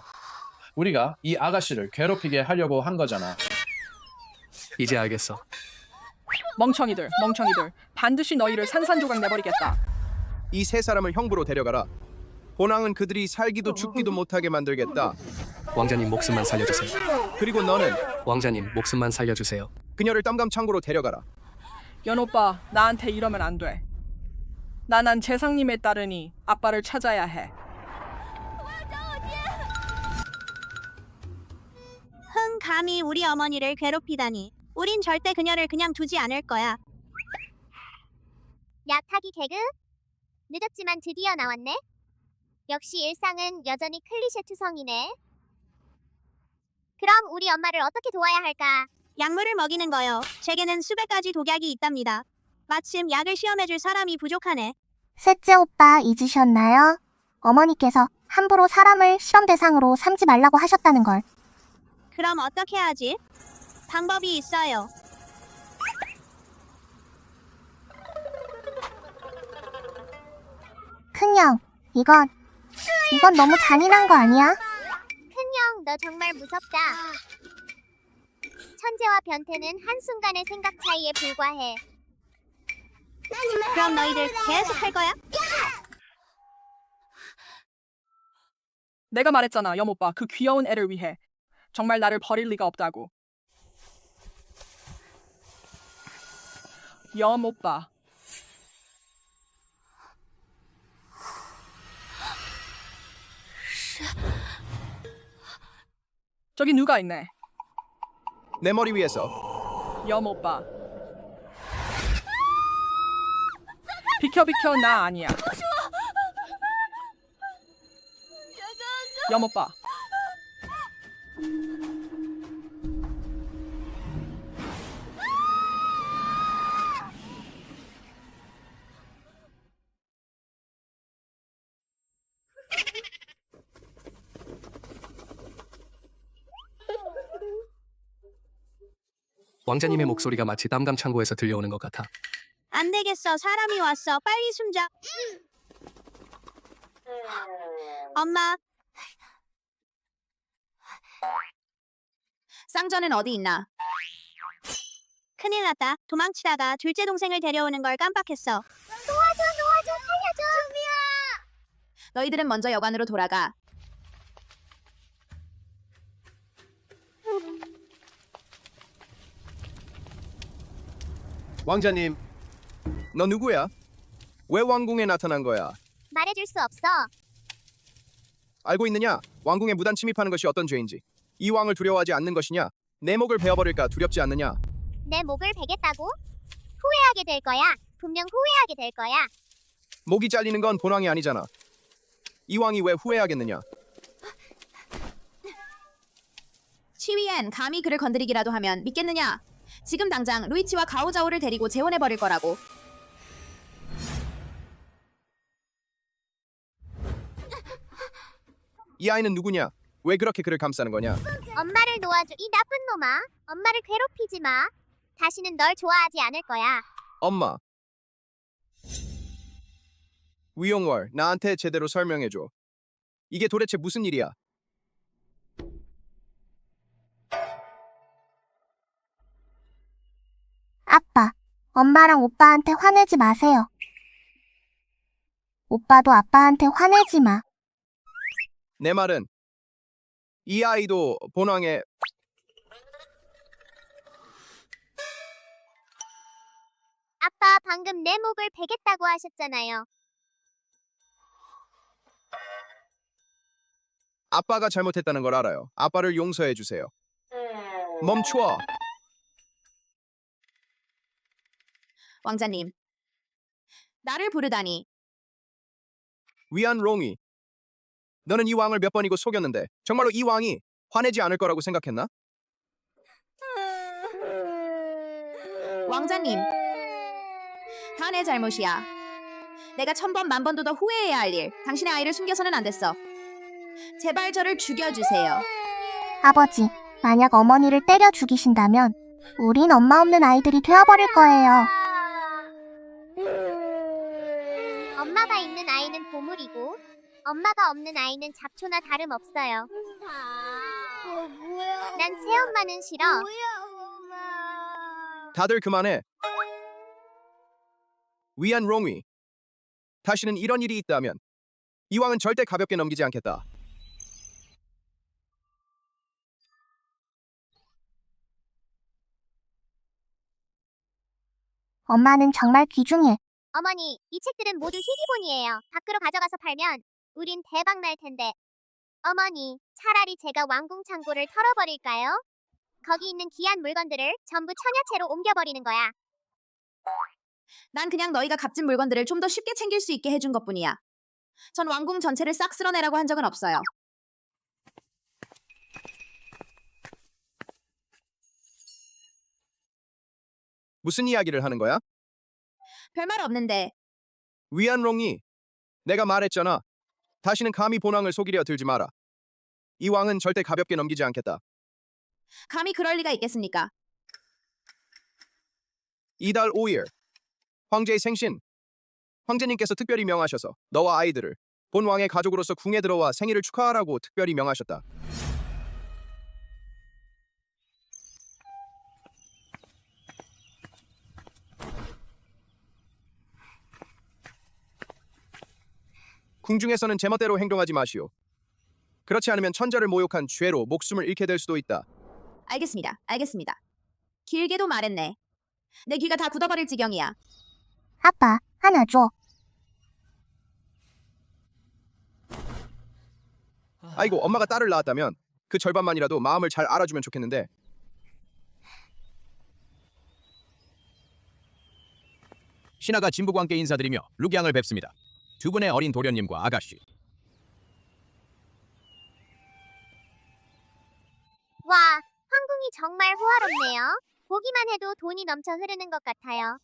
우리가 이 아가씨를 괴롭히게 하려고 한 거잖아. 이제 알겠어. 멍청이들. 반드시 너희를 산산조각 내버리겠다. 이 세 사람을 형부로 데려가라. 본왕은 그들이 살기도 죽기도 못하게 만들겠다. 왕자님 목숨만 살려주세요. 그리고 너는 왕자님 목숨만 살려주세요. 그녀를 땀감창고로 데려가라. 연오빠, 나한테 이러면 안 돼. 난 재상님의 딸이니 아빠를 찾아야 해. 흥, 감히 우리 어머니를 괴롭히다니. 우린 절대 그녀를 그냥 두지 않을 거야. 약하기 개그? 늦었지만 드디어 나왔네. 역시 일상은 여전히 클리셰 투성이네. 그럼 우리 엄마를 어떻게 도와야 할까? 약물을 먹이는 거요. 제게는 수백 가지 독약이 있답니다. 마침 약을 시험해줄 사람이 부족하네. 셋째 오빠 잊으셨나요? 어머니께서 함부로 사람을 실험 대상으로 삼지 말라고 하셨다는 걸. 그럼 어떻게 하지? 방법이 있어요. 큰형, 이건 너무 잔인한 거 아니야? 큰형, 너 정말 무섭다. 천재와 변태는 한순간의 생각 차이에 불과해. 그럼 너희들 계속 할 거야? 내가 말했잖아, 염오빠. 그 귀여운 애를 위해 정말 나를 버릴 리가 없다고. 염 오빠. 저기 누가 있네. 내 머리 위에서. 염 오빠. 비켜 비켜 나 아니야. 염 오빠. 왕자님의 목소리가 마치 땀감 창고에서 들려오는 것 같아. 안 되겠어. 사람이 왔어. 빨리 숨자. 엄마, 쌍전은 어디 있나? 큰일 났다. 도망치다가 둘째 동생을 데려오는 걸 깜빡했어. 도와줘, 살려줘. 너희들은 먼저 여관으로 돌아가. 왕자님, 너 누구야? 왜 왕궁에 나타난 거야? 말해줄 수 없어. 알고 있느냐? 왕궁에 무단 침입하는 것이 어떤 죄인지. 이 왕을 두려워하지 않는 것이냐? 내 목을 베어버릴까 두렵지 않느냐? 내 목을 베겠다고? 후회하게 될 거야. 분명 후회하게 될 거야. 목이 잘리는 건 본왕이 아니잖아. 이 왕이 왜 후회하겠느냐? 치위엔 감히 그를 건드리기라도 하면 믿겠느냐? 지금 당장 루이치와 가오자오를 데리고 재혼해버릴 거라고. 이 아이는 누구냐? 왜 그렇게 그를 감싸는 거냐? 엄마를 놓아줘, 이 나쁜 놈아. 엄마를 괴롭히지 마. 다시는 널 좋아하지 않을 거야. 엄마. 위용월, 나한테 제대로 설명해줘. 이게 도대체 무슨 일이야? 아빠, 엄마랑 오빠한테 화내지 마세요. 오빠도 아빠한테 화내지 마. 내 말은 이 아이도 본왕의 아빠 방금 내 목을 베겠다고 하셨잖아요. 아빠가 잘못했다는 걸 알아요. 아빠를 용서해 주세요. 멈추어. 왕자님, 나를 부르다니. 위안 롱이. 너는 이 왕을 몇 번이고 속였는데 정말로 이 왕이 화내지 않을 거라고 생각했나? 왕자님, 다 내 잘못이야. 내가 1000번 만번도 더 후회해야 할 일. 당신의 아이를 숨겨서는 안 됐어. 제발 저를 죽여주세요. 아버지, 만약 어머니를 때려 죽이신다면 우린 엄마 없는 아이들이 되어버릴 거예요. 엄마가 있는 아이는 보물이고 엄마가 없는 아이는 잡초나 다름없어요. 난 새엄마는 싫어. 다들 그만해. 위안 롱이. 다시는 이런 일이 있다면 이 왕은 절대 가볍게 넘기지 않겠다. 엄마는 정말 귀중해. 어머니, 이 책들은 모두 희귀본이에요. 밖으로 가져가서 팔면 우린 대박 날 텐데. 어머니, 차라리 제가 왕궁 창고를 털어버릴까요? 거기 있는 귀한 물건들을 전부 처녀체로 옮겨버리는 거야. 난 그냥 너희가 값진 물건들을 좀 더 쉽게 챙길 수 있게 해준 것뿐이야. 전 왕궁 전체를 싹 쓸어내라고 한 적은 없어요. 무슨 이야기를 하는 거야? 별말 없는데. 위안 롱이. 내가 말했잖아. 다시는 감히 본왕을 속이려 들지 마라. 이 왕은 절대 가볍게 넘기지 않겠다. 감히 그럴 리가 있겠습니까? 이달 5일 황제의 생신. 황제님께서 특별히 명하셔서 너와 아이들을 본 왕의 가족으로서 궁에 들어와 생일을 축하하라고 특별히 명하셨다. 궁중에서는 제멋대로 행동하지 마시오. 그렇지 않으면 천자를 모욕한 죄로 목숨을 잃게 될 수도 있다. 알겠습니다. 알겠습니다. 길게도 말했네. 내 귀가 다 굳어버릴 지경이야. 아빠, 하나 줘. 아이고, 엄마가 딸을 낳았다면 그 절반만이라도 마음을 잘 알아주면 좋겠는데. 신하가 진북왕께 인사드리며 룩양을 뵙습니다. 두 분의 어린 도련님과 아가씨. 와, 황궁이 정말 호화롭네요. 보기만 해도 돈이 넘쳐 흐르는 것 같아요.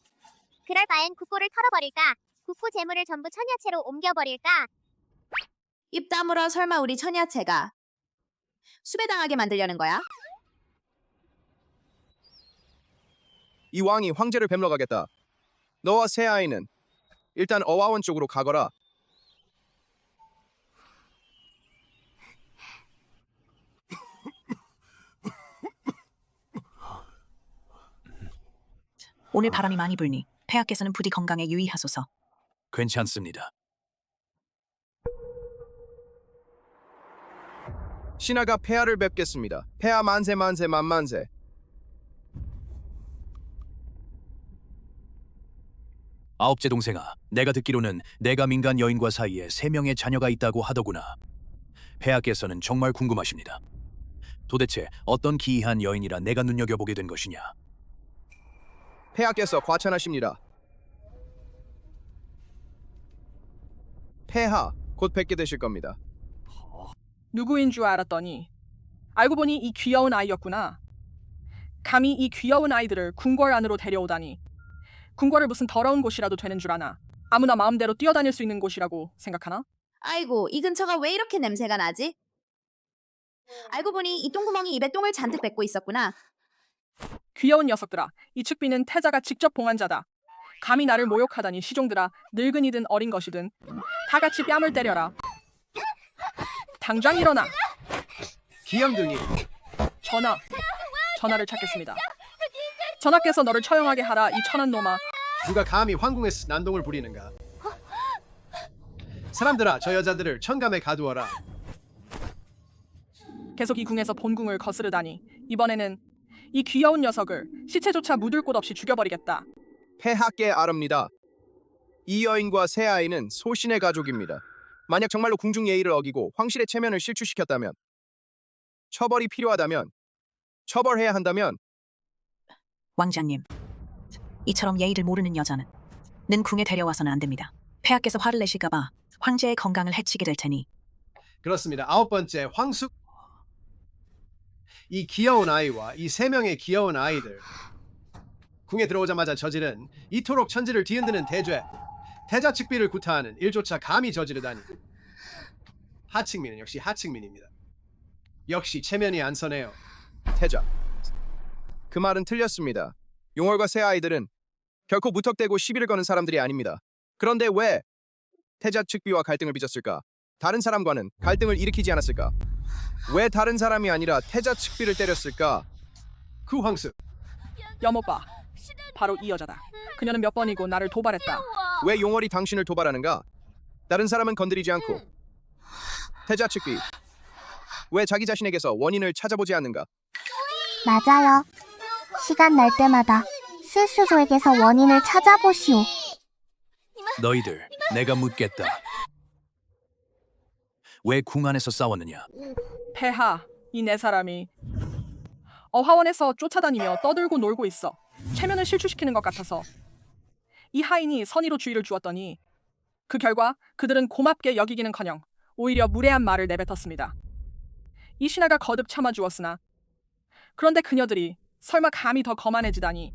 그럴 바엔 국고를 털어버릴까? 국고 재물을 전부 천야채로 옮겨버릴까? 입 다물어. 설마 우리 천야채가 수배당하게 만들려는 거야? 이 왕이 황제를 뵙러 가겠다. 너와 새 아이는 일단 어와원 쪽으로 가거라. 오늘 바람이 많이 불니 폐하께서는 부디 건강에 유의하소서. 괜찮습니다. 신하가 폐하를 뵙겠습니다. 폐하 만세 만세 만만세. 아홉째 동생아, 내가 듣기로는 내가 민간 여인과 사이에 3명의 자녀가 있다고 하더구나. 폐하께서는 정말 궁금하십니다. 도대체 어떤 기이한 여인이라 내가 눈여겨보게 된 것이냐? 폐하께서 과찬하십니다. 폐하, 곧 뵙게 되실 겁니다. 누구인 줄 알았더니 알고 보니 이 귀여운 아이였구나. 감히 이 귀여운 아이들을 궁궐 안으로 데려오다니. 궁궐을 무슨 더러운 곳이라도 되는 줄 아나. 아무나 마음대로 뛰어다닐 수 있는 곳이라고 생각하나? 아이고, 이 근처가 왜 이렇게 냄새가 나지? 알고 보니 이 똥구멍이 입에 똥을 잔뜩 뱉고 있었구나. 귀여운 녀석들아, 이 측비는 태자가 직접 봉한 자다. 감히 나를 모욕하다니. 시종들아, 늙은이든 어린 것이든 다 같이 뺨을 때려라. 당장 일어나. 기염둥이. 전하를 찾겠습니다. 전하께서 너를 처형하게 하라, 이 천한 놈아. 누가 감히 황궁에서 난동을 부리는가? 사람들아, 저 여자들을 천감에 가두어라. 계속 이 궁에서 본궁을 거스르다니. 이번에는 이 귀여운 녀석을 시체조차 묻을 곳 없이 죽여버리겠다. 폐하께 아릅니다. 이 여인과 새 아이는 소신의 가족입니다. 만약 정말로 궁중 예의를 어기고 황실의 체면을 실추시켰다면, 처벌이 필요하다면, 처벌해야 한다면. 왕자님, 이처럼 예의를 모르는 여자는 는 궁에 데려와서는 안 됩니다. 폐하께서 화를 내실까봐 황제의 건강을 해치게 될 테니. 그렇습니다. 9번째, 황숙. 이 귀여운 아이와 이 3명의 귀여운 아이들. 궁에 들어오자마자 저지른 이토록 천지를 뒤흔드는 대죄. 태자 측비를 구타하는 일조차 감히 저지르다니. 하층민은 역시 하층민입니다. 역시 체면이 안 서네요. 태자. 그 말은 틀렸습니다. 용월과 새 아이들은 결코 무턱대고 시비를 거는 사람들이 아닙니다. 그런데 왜 태자 측비와 갈등을 빚었을까? 다른 사람과는 갈등을 일으키지 않았을까? 왜 다른 사람이 아니라 태자 측비를 때렸을까? 그 황숙. 여모빠, 바로 이 여자다. 그녀는 몇 번이고 나를 도발했다. 왜 용월이 당신을 도발하는가? 다른 사람은 건드리지 않고. 태자 측비. 왜 자기 자신에게서 원인을 찾아보지 않는가? 맞아요. 시간 날 때마다 스스로에게서 원인을 찾아보시오. 너희들, 내가 묻겠다. 왜 궁 안에서 싸웠느냐? 폐하, 이 네 사람이 어화원에서 쫓아다니며 떠들고 놀고 있어. 체면을 실추시키는 것 같아서. 이 하인이 선의로 주의를 주었더니 그 결과 그들은 고맙게 여기기는커녕 오히려 무례한 말을 내뱉었습니다. 이 신하가 거듭 참아주었으나 그런데 그녀들이 설마 감히 더 거만해지다니.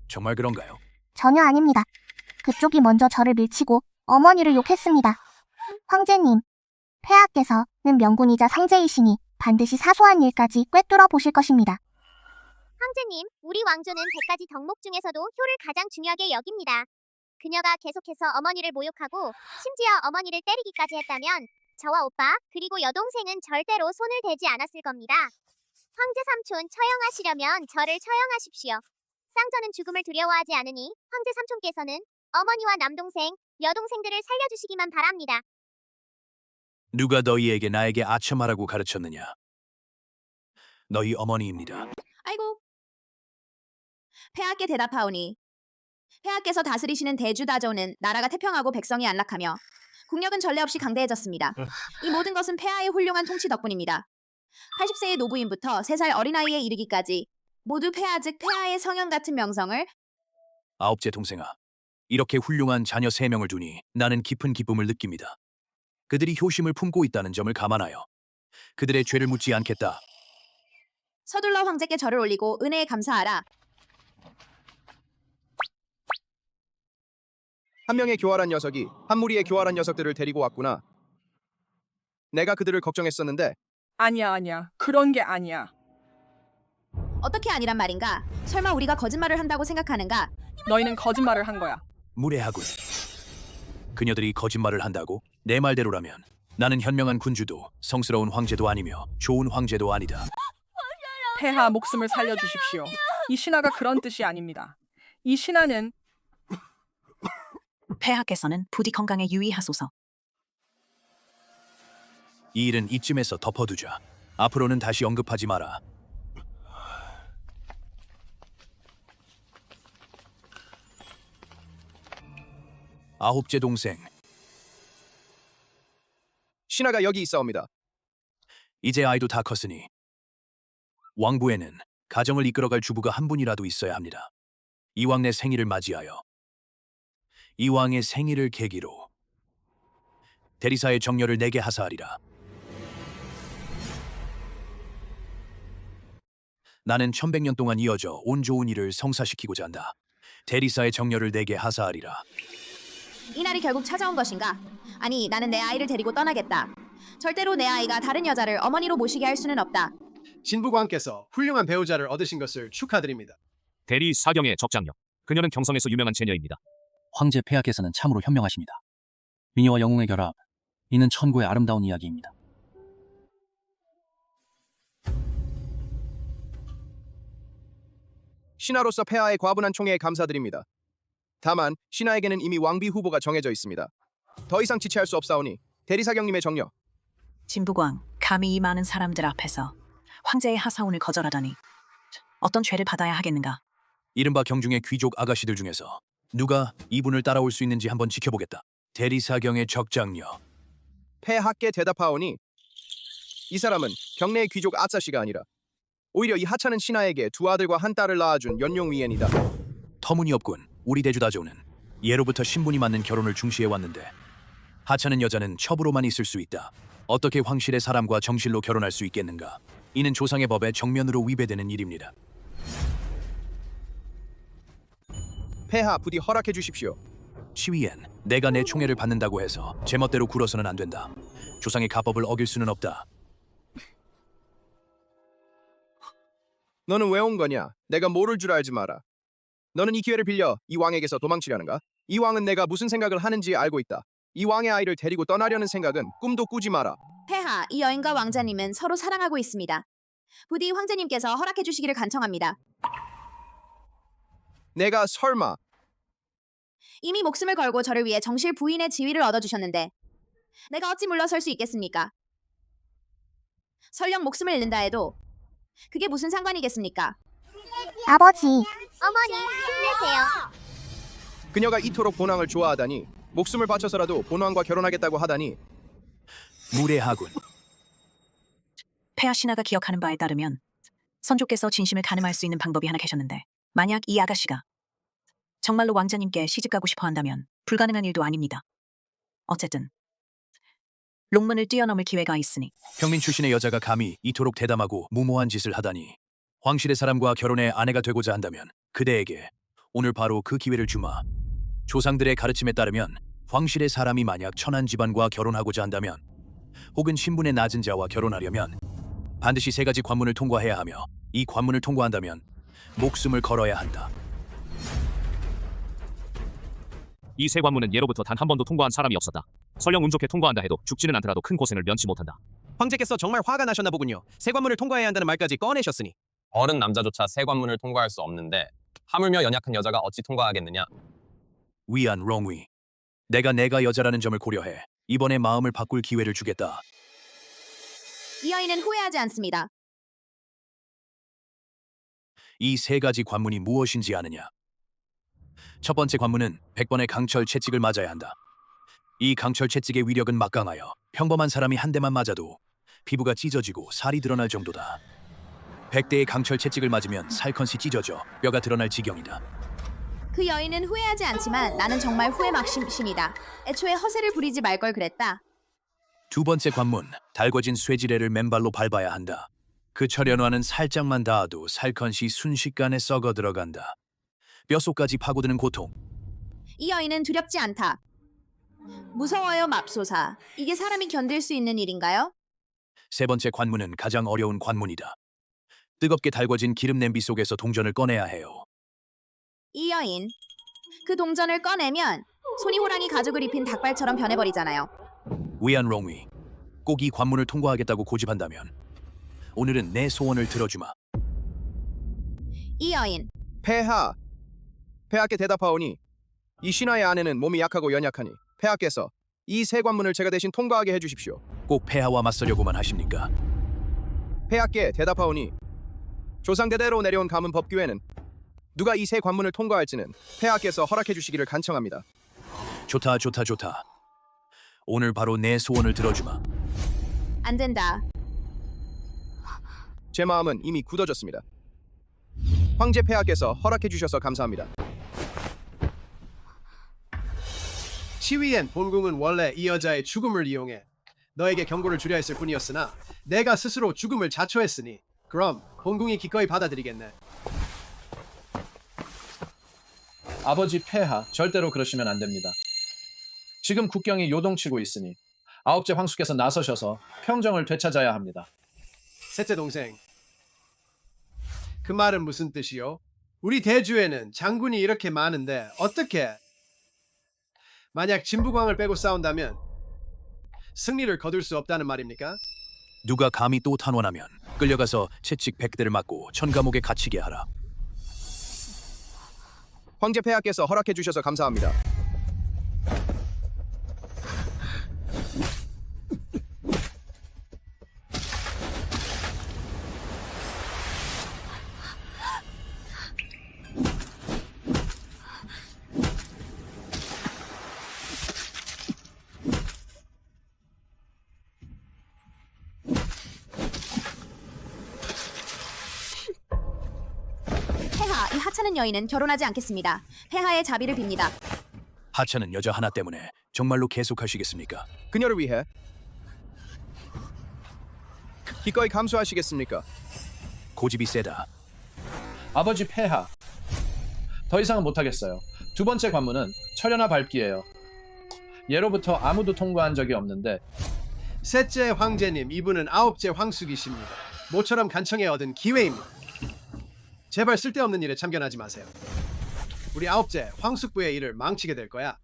정말 그런가요? 전혀 아닙니다. 그쪽이 먼저 저를 밀치고 어머니를 욕했습니다. 황제님, 폐하께서는 명군이자 상제이시니 반드시 사소한 일까지 꿰뚫어 보실 것입니다. 황제님, 우리 왕조는 100가지 덕목 중에서도 효를 가장 중요하게 여깁니다. 그녀가 계속해서 어머니를 모욕하고 심지어 어머니를 때리기까지 했다면 저와 오빠 그리고 여동생은 절대로 손을 대지 않았을 겁니다. 황제 삼촌 처형하시려면 저를 처형하십시오. 쌍전은 죽음을 두려워하지 않으니 황제 삼촌께서는 어머니와 남동생, 여동생들을 살려주시기만 바랍니다. 누가 너희에게 나에게 아첨하라고 가르쳤느냐? 너희 어머니입니다. 아이고. 폐하께 대답하오니 폐하께서 다스리시는 대주다조는 나라가 태평하고 백성이 안락하며 국력은 전례 없이 강대해졌습니다. 이 모든 것은 폐하의 훌륭한 통치 덕분입니다. 80세의 노부인부터 3살 어린아이에 이르기까지 모두 폐하 즉 폐하의 성형 같은 명성을 아홉째 동생아, 이렇게 훌륭한 자녀 3명을 두니 나는 깊은 기쁨을 느낍니다. 그들이 효심을 품고 있다는 점을 감안하여 그들의 죄를 묻지 않겠다. 서둘러 황제께 절을 올리고 은혜에 감사하라. 한 명의 교활한 녀석이 한 무리의 교활한 녀석들을 데리고 왔구나. 내가 그들을 걱정했었는데 아니야. 그런 게 아니야. 어떻게 아니란 말인가? 설마 우리가 거짓말을 한다고 생각하는가? 너희는 거짓말을 한 거야. 무례하군. 그녀들이 거짓말을 한다고? 내 말대로라면 나는 현명한 군주도 성스러운 황제도 아니며 좋은 황제도 아니다. 폐하 목숨을 살려주십시오. 이 신하가 그런 뜻이 아닙니다. 이 신하는 폐하께서는 부디 건강에 유의하소서. 이 일은 이쯤에서 덮어두자. 앞으로는 다시 언급하지 마라. 아홉째 동생, 신하가 여기 있사옵니다. 이제 아이도 다 컸으니 왕부에는 가정을 이끌어갈 주부가 한 분이라도 있어야 합니다. 이왕 내 생일을 맞이하여 이왕의 생일을 계기로 대리사의 정려를 내게 하사하리라. 나는 1100년 동안 이어져 온 좋은 일을 성사시키고자 한다. 대리사의 정려를 내게 하사하리라. 이 날이 결국 찾아온 것인가? 아니, 나는 내 아이를 데리고 떠나겠다. 절대로 내 아이가 다른 여자를 어머니로 모시게 할 수는 없다. 신부광께서 훌륭한 배우자를 얻으신 것을 축하드립니다. 대리 사경의 적장녀. 그녀는 경성에서 유명한 제녀입니다. 황제 폐하께서는 참으로 현명하십니다. 미녀와 영웅의 결합, 이는 천고의 아름다운 이야기입니다. 신하로서 폐하의 과분한 총애에 감사드립니다. 다만 신하에게는 이미 왕비 후보가 정해져 있습니다. 더 이상 지체할 수 없사오니 대리사경님의 정려. 진부광, 감히 이 많은 사람들 앞에서 황제의 하사온을 거절하다니 어떤 죄를 받아야 하겠는가? 이른바 경중의 귀족 아가씨들 중에서 누가 이분을 따라올 수 있는지 한번 지켜보겠다. 대리사경의 적장녀. 폐하께 대답하오니 이 사람은 경내의 귀족 아싸씨가 아니라 오히려 이 하찮은 신하에게 2 아들과 1 딸을 낳아준 연용위엔이다. 터무니없군. 우리 대주다조는 예로부터 신분이 맞는 결혼을 중시해왔는데 하찮은 여자는 첩으로만 있을 수 있다. 어떻게 황실의 사람과 정실로 결혼할 수 있겠는가? 이는 조상의 법에 정면으로 위배되는 일입니다. 폐하 부디 허락해 주십시오. 시위엔 내가 내 총애를 받는다고 해서 제멋대로 굴어서는 안 된다. 조상의 가법을 어길 수는 없다. 너는 왜 온 거냐? 내가 모를 줄 알지 마라. 너는 이 기회를 빌려 이 왕에게서 도망치려는가? 이 왕은 내가 무슨 생각을 하는지 알고 있다. 이 왕의 아이를 데리고 떠나려는 생각은 꿈도 꾸지 마라. 폐하, 이 여인과 왕자님은 서로 사랑하고 있습니다. 부디 황제님께서 허락해 주시기를 간청합니다. 내가 설마 이미 목숨을 걸고 저를 위해 정실 부인의 지위를 얻어주셨는데 내가 어찌 물러설 수 있겠습니까? 설령 목숨을 잃는다 해도 그게 무슨 상관이겠습니까? 아버지, 어머니, 힘내세요. 그녀가 이토록 본왕을 좋아하다니 목숨을 바쳐서라도 본왕과 결혼하겠다고 하다니 무례하군. 폐하 신하가 기억하는 바에 따르면 선조께서 진심을 가늠할 수 있는 방법이 하나 계셨는데 만약 이 아가씨가 정말로 왕자님께 시집가고 싶어 한다면 불가능한 일도 아닙니다. 어쨌든 롱문을 뛰어넘을 기회가 있으니 평민 출신의 여자가 감히 이토록 대담하고 무모한 짓을 하다니 황실의 사람과 결혼해 아내가 되고자 한다면 그대에게 오늘 바로 그 기회를 주마. 조상들의 가르침에 따르면 황실의 사람이 만약 천한 집안과 결혼하고자 한다면 혹은 신분의 낮은 자와 결혼하려면 반드시 3가지 관문을 통과해야 하며 이 관문을 통과한다면 목숨을 걸어야 한다. 이 3관문은 예로부터 단 한 번도 통과한 사람이 없었다. 설령 운 좋게 통과한다 해도 죽지는 않더라도 큰 고생을 면치 못한다. 황제께서 정말 화가 나셨나 보군요. 3관문을 통과해야 한다는 말까지 꺼내셨으니. 어른 남자조차 3관문을 통과할 수 없는데 하물며 연약한 여자가 어찌 통과하겠느냐? 위안 롱위. 내가 여자라는 점을 고려해 이번에 마음을 바꿀 기회를 주겠다. 이 여인은 후회하지 않습니다. 이 세 가지 관문이 무엇인지 아느냐? 첫 번째 관문은 100번의 강철 채찍을 맞아야 한다. 이 강철 채찍의 위력은 막강하여 평범한 사람이 한 대만 맞아도 피부가 찢어지고 살이 드러날 정도다. 100대의 강철 채찍을 맞으면 살컨시 찢어져 뼈가 드러날 지경이다. 그 여인은 후회하지 않지만 나는 정말 후회 막심이다. 애초에 허세를 부리지 말 걸 그랬다. 두 번째 관문, 달궈진 쇠지뢰를 맨발로 밟아야 한다. 그 철연화는 살짝만 닿아도 살컨시 순식간에 썩어 들어간다. 뼛속까지 파고드는 고통. 이 여인은 두렵지 않다. 무서워요, 맙소사. 이게 사람이 견딜 수 있는 일인가요? 세 번째 관문은 가장 어려운 관문이다. 뜨겁게 달궈진 기름 냄비 속에서 동전을 꺼내야 해요. 이 여인, 그 동전을 꺼내면 손이 호랑이 가죽을 입힌 닭발처럼 변해버리잖아요. 위안 롱위, 꼭 이 관문을 통과하겠다고 고집한다면 오늘은 내 소원을 들어주마. 이 여인, 폐하께 대답하오니 이 신하의 아내는 몸이 약하고 연약하니 폐하께서 이 세 관문을 제가 대신 통과하게 해주십시오. 꼭 폐하와 맞서려고만 하십니까? 폐하께 대답하오니 조상대대로 내려온 가문 법규에는 누가 이 세 관문을 통과할지는 폐하께서 허락해 주시기를 간청합니다. 좋다. 오늘 바로 내 소원을 들어주마. 안 된다. 제 마음은 이미 굳어졌습니다. 황제 폐하께서 허락해 주셔서 감사합니다. 치위엔 본궁은 원래 이 여자의 죽음을 이용해 너에게 경고를 주려 했을 뿐이었으나 내가 스스로 죽음을 자초했으니 그럼 본궁이 기꺼이 받아들이겠네. 아버지 폐하, 절대로 그러시면 안 됩니다. 지금 국경이 요동치고 있으니 아홉째 황수께서 나서셔서 평정을 되찾아야 합니다. 셋째 동생, 그 말은 무슨 뜻이요? 우리 대주에는 장군이 이렇게 많은데 어떻게 만약 진부광을 빼고 싸운다면 승리를 거둘 수 없다는 말입니까? 누가 감히 또 탄원하면 끌려가서 채찍 100대를 맞고 천감옥에 갇히게 하라. 황제 폐하께서 허락해 주셔서 감사합니다. 폐하, 이 하찮은 여인은 결혼하지 않겠습니다. 폐하의 자비를 빕니다. 하찮은 여자 하나 때문에 정말로 계속하시겠습니까? 그녀를 위해 기꺼이 감수하시겠습니까? 고집이 세다. 아버지 폐하, 더 이상은 못하겠어요. 두 번째 관문은 철연화 밟기예요. 예로부터 아무도 통과한 적이 없는데. 셋째 황제님, 이분은 아홉째 황숙이십니다. 모처럼 간청에 얻은 기회입니다. 제발 쓸데없는 일에 참견하지 마세요. 우리 아홉째 황숙부의 일을 망치게 될 거야.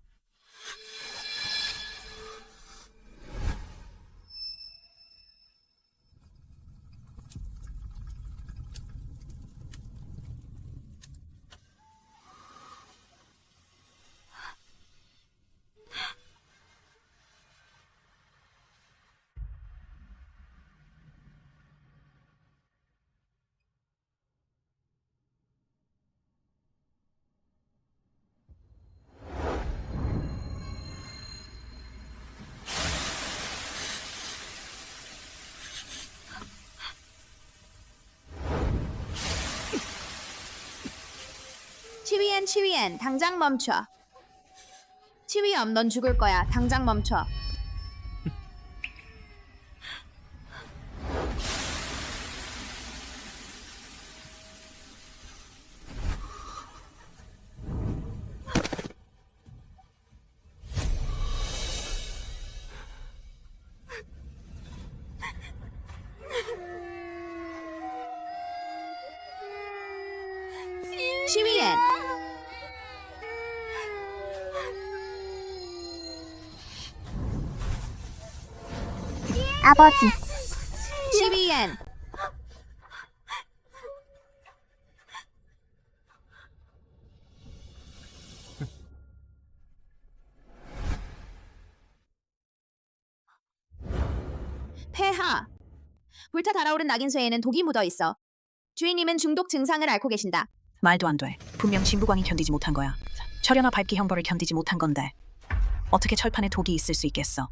치위엔, 당장 멈춰. 치위엄, 넌 죽을 거야. 당장 멈춰. 치위엔. 아버지, 치위엔. 폐하. 불타 달아오른 낙인쇠에는 독이 묻어 있어. 주인님은 중독 증상을 앓고 계신다. 말도 안 돼. 분명 진부광이 견디지 못한 거야. 철연화 밝기 형벌을 견디지 못한 건데 어떻게 철판에 독이 있을 수 있겠어?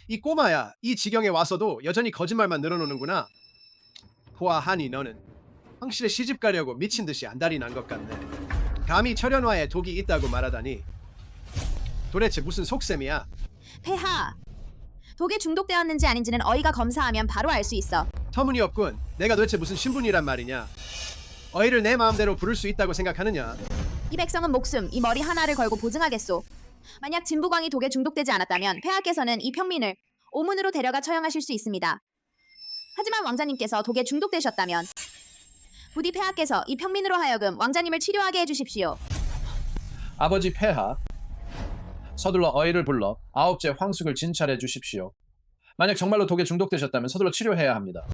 이 꼬마야, 이 지경에 와서도 여전히 거짓말만 늘어놓는구나. 보아하니 너는 황실에 시집 가려고 미친 듯이 안달이 난 것 같네. 감히 철연화에 독이 있다고 말하다니. 도대체 무슨 속셈이야? 폐하. 독에 중독되었는지 아닌지는 어이가 검사하면 바로 알 수 있어. 터무니없군. 내가 도대체 무슨 신분이란 말이냐? 어이를 내 마음대로 부를 수 있다고 생각하느냐? 이 백성은 목숨, 이 머리 하나를 걸고 보증하겠소. 만약 진부광이 독에 중독되지 않았다면 폐하께서는 이 평민을 오문으로 데려가 처형하실 수 있습니다. 하지만 왕자님께서 독에 중독되셨다면 부디 폐하께서 이 평민으로 하여금 왕자님을 치료하게 해주십시오. 아버지 폐하, 서둘러 어이를 불러 9째 황숙을 진찰해 주십시오. 만약 정말로 독에 중독되셨다면 서둘러 치료해야 합니다.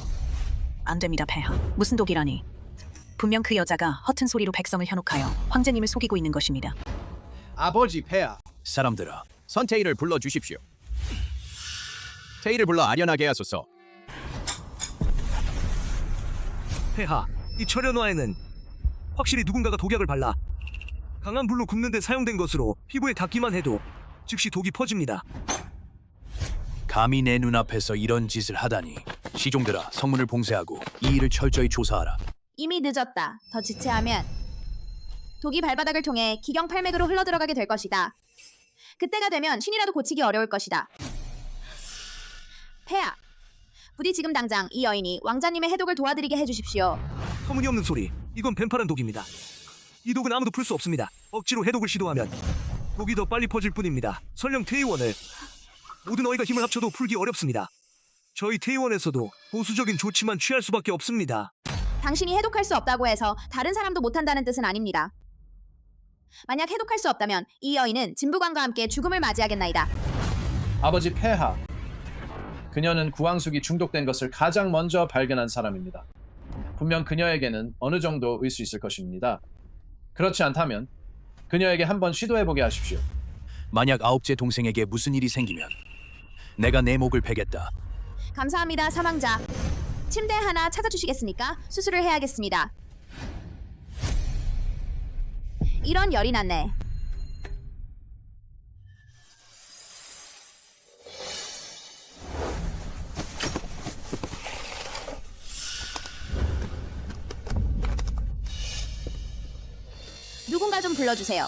안 됩니다, 폐하. 무슨 독이라니. 분명 그 여자가 허튼 소리로 백성을 현혹하여 황제님을 속이고 있는 것입니다. 아버지 폐하. 사람들아, 선태일을 불러 주십시오. 태일을 불러 아련하게 하소서. 폐하, 이 철연화에는 확실히 누군가가 독약을 발라 강한 불로 굽는 데 사용된 것으로 피부에 닿기만 해도 즉시 독이 퍼집니다. 감히 내 눈앞에서 이런 짓을 하다니. 시종들아, 성문을 봉쇄하고 이 일을 철저히 조사하라. 이미 늦었다. 더 지체하면 독이 발바닥을 통해 기경팔맥으로 흘러들어가게 될 것이다. 그때가 되면 신이라도 고치기 어려울 것이다. 폐하, 부디 지금 당장 이 여인이 왕자님의 해독을 도와드리게 해주십시오. 터무니없는 소리. 이건 뱀파란 독입니다. 이 독은 아무도 풀 수 없습니다. 억지로 해독을 시도하면 독이 더 빨리 퍼질 뿐입니다. 설령 태의원을 모든 어이가 힘을 합쳐도 풀기 어렵습니다. 저희 태의원에서도 보수적인 조치만 취할 수밖에 없습니다. 당신이 해독할 수 없다고 해서 다른 사람도 못한다는 뜻은 아닙니다. 만약 해독할 수 없다면 이 여인은 진부광과 함께 죽음을 맞이하겠나이다. 아버지 폐하, 그녀는 구황숙이 중독된 것을 가장 먼저 발견한 사람입니다. 분명 그녀에게는 어느 정도 의 수 있을 것입니다. 그렇지 않다면 그녀에게 한번 시도해보게 하십시오. 만약 9째 동생에게 무슨 일이 생기면 내가 내 목을 베겠다. 감사합니다, 사망자. 침대 하나 찾아주시겠습니까? 수술을 해야겠습니다. 이런 열이 났네. 누군가 좀 불러주세요.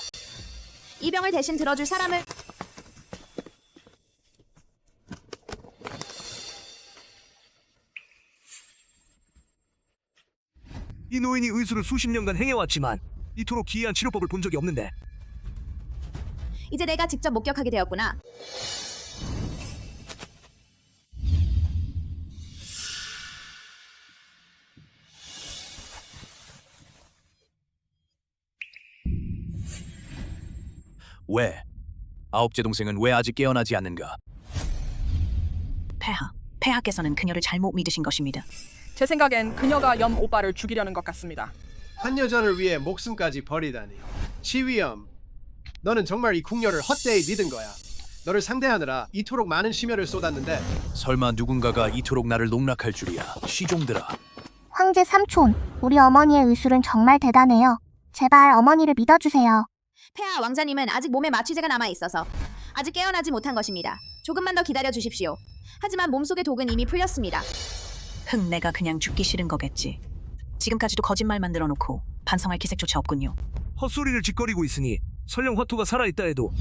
이 병을 대신 들어줄 사람을. 이 노인이 의술을 수십 년간 행해왔지만 이토록 기이한 치료법을 본 적이 없는데. 이제 내가 직접 목격하게 되었구나. 왜? 9째 동생은 왜 아직 깨어나지 않는가? 폐하께서는 그녀를 잘못 믿으신 것입니다. 제 생각엔 그녀가 염 오빠를 죽이려는 것 같습니다. 한 여자를 위해 목숨까지 버리다니. 시위엄, 너는 정말 이 궁녀를 헛되이 믿은 거야. 너를 상대하느라 이토록 많은 심혈을 쏟았는데 설마 누군가가 이토록 나를 농락할 줄이야. 시종들아. 황제 삼촌, 우리 어머니의 의술은 정말 대단해요. 제발 어머니를 믿어주세요. 폐하 왕자님은 아직 몸에 마취제가 남아있어서 아직 깨어나지 못한 것입니다. 조금만 더 기다려 주십시오. 하지만 몸속의 독은 이미 풀렸습니다. 내가 그냥 죽기 싫은 거겠지. 지금까지도 거짓말만 늘어놓고 반성할 기색조차 없군요. 헛소리를 짓거리고 있으니 설령 화토가 살아있다 해도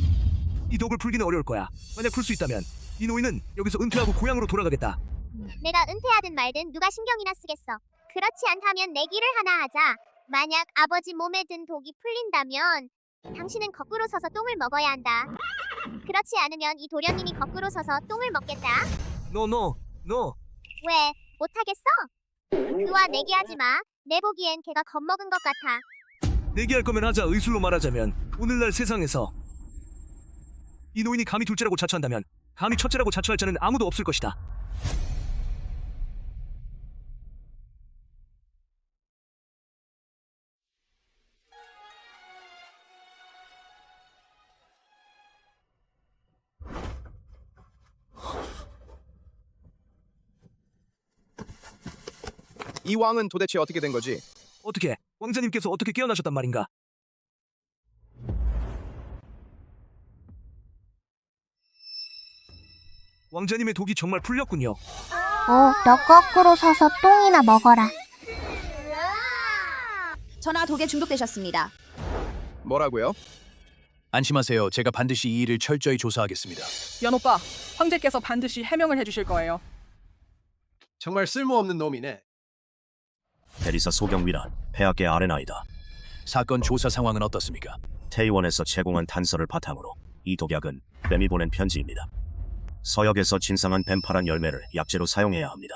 이 독을 풀기는 어려울 거야. 만약 풀 수 있다면 이 노인은 여기서 은퇴하고 고향으로 돌아가겠다. 내가 은퇴하든 말든 누가 신경이나 쓰겠어. 그렇지 않다면 내기를 하나 하자. 만약 아버지 몸에 든 독이 풀린다면 당신은 거꾸로 서서 똥을 먹어야 한다. 그렇지 않으면 이 도련님이 거꾸로 서서 똥을 먹겠다. No. 왜? 못하겠어? 그와 내기하지 마. 내 보기엔 걔가 겁먹은 것 같아. 내기할 거면 하자. 의술로 말하자면 오늘날 세상에서 이 노인이 감히 둘째라고 자처한다면 감히 첫째라고 자처할 자는 아무도 없을 것이다. 이 왕은 도대체 어떻게 된 거지? 어떻게? 왕자님께서 어떻게 깨어나셨단 말인가? 왕자님의 독이 정말 풀렸군요. 오, 너 거꾸로 서서 똥이나 먹어라. 전하 독에 중독되셨습니다. 뭐라고요? 안심하세요. 제가 반드시 이 일을 철저히 조사하겠습니다. 연오빠, 황제께서 반드시 해명을 해주실 거예요. 정말 쓸모없는 놈이네. 대리사 소경위란 폐하께 아레나이다. 사건 조사 상황은 어떻습니까? 태의원에서 제공한 단서를 바탕으로 이 독약은 뱀이 보낸 편지입니다. 서역에서 진상한 뱀파란 열매를 약재로 사용해야 합니다.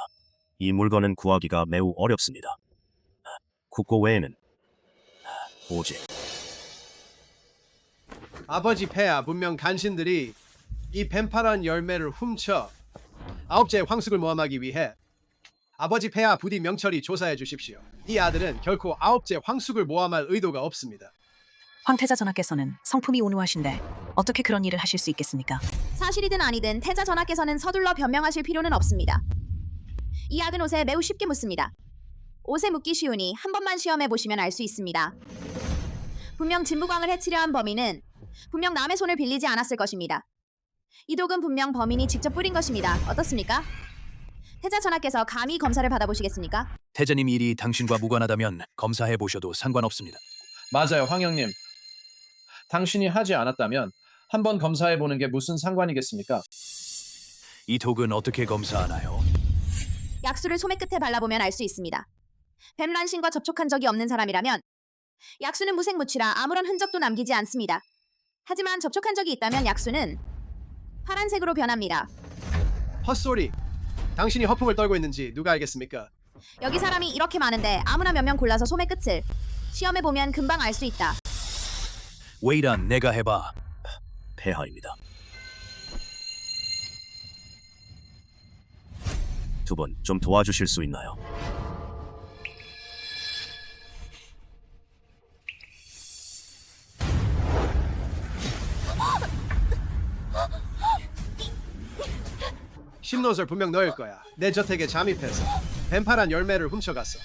이 물건은 구하기가 매우 어렵습니다. 국고 외에는 오직 아버지 폐하 분명 간신들이 이 뱀파란 열매를 훔쳐 9째 황숙을 모함하기 위해 아버지 폐하 부디 명철히 조사해 주십시오. 이 아들은 결코 9째 황숙을 모함할 의도가 없습니다. 황태자 전하께서는 성품이 온후하신데 어떻게 그런 일을 하실 수 있겠습니까? 사실이든 아니든 태자 전하께서는 서둘러 변명하실 필요는 없습니다. 이 약은 옷에 매우 쉽게 묻습니다. 옷에 묻기 쉬우니 한 번만 시험해 보시면 알 수 있습니다. 분명 진부광을 해치려 한 범인은 분명 남의 손을 빌리지 않았을 것입니다. 이 독은 분명 범인이 직접 뿌린 것입니다. 어떻습니까? 태자 전하께서 감히 검사를 받아보시겠습니까? 태자님 일이 당신과 무관하다면 검사해 보셔도 상관없습니다. 맞아요, 황영님. 당신이 하지 않았다면 한번 검사해 보는 게 무슨 상관이겠습니까? 이 독은 어떻게 검사하나요? 약수를 소매 끝에 발라보면 알 수 있습니다. 뱀란신과 접촉한 적이 없는 사람이라면 약수는 무색무취라 아무런 흔적도 남기지 않습니다. 하지만 접촉한 적이 있다면 약수는 파란색으로 변합니다. 헛소리. 당신이 허풍을 떨고 있는지 누가 알겠습니까? 여기 사람이 이렇게 많은데 아무나 몇 명 골라서 소매 끝을 시험해보면 금방 알 수 있다. 웨이란 내가 해봐. 폐하입니다. 두 분 좀 도와주실 수 있나요? 심노설 분명 너일 거야. 내 저택에 잠입해서 뱀파란 열매를 훔쳐갔어.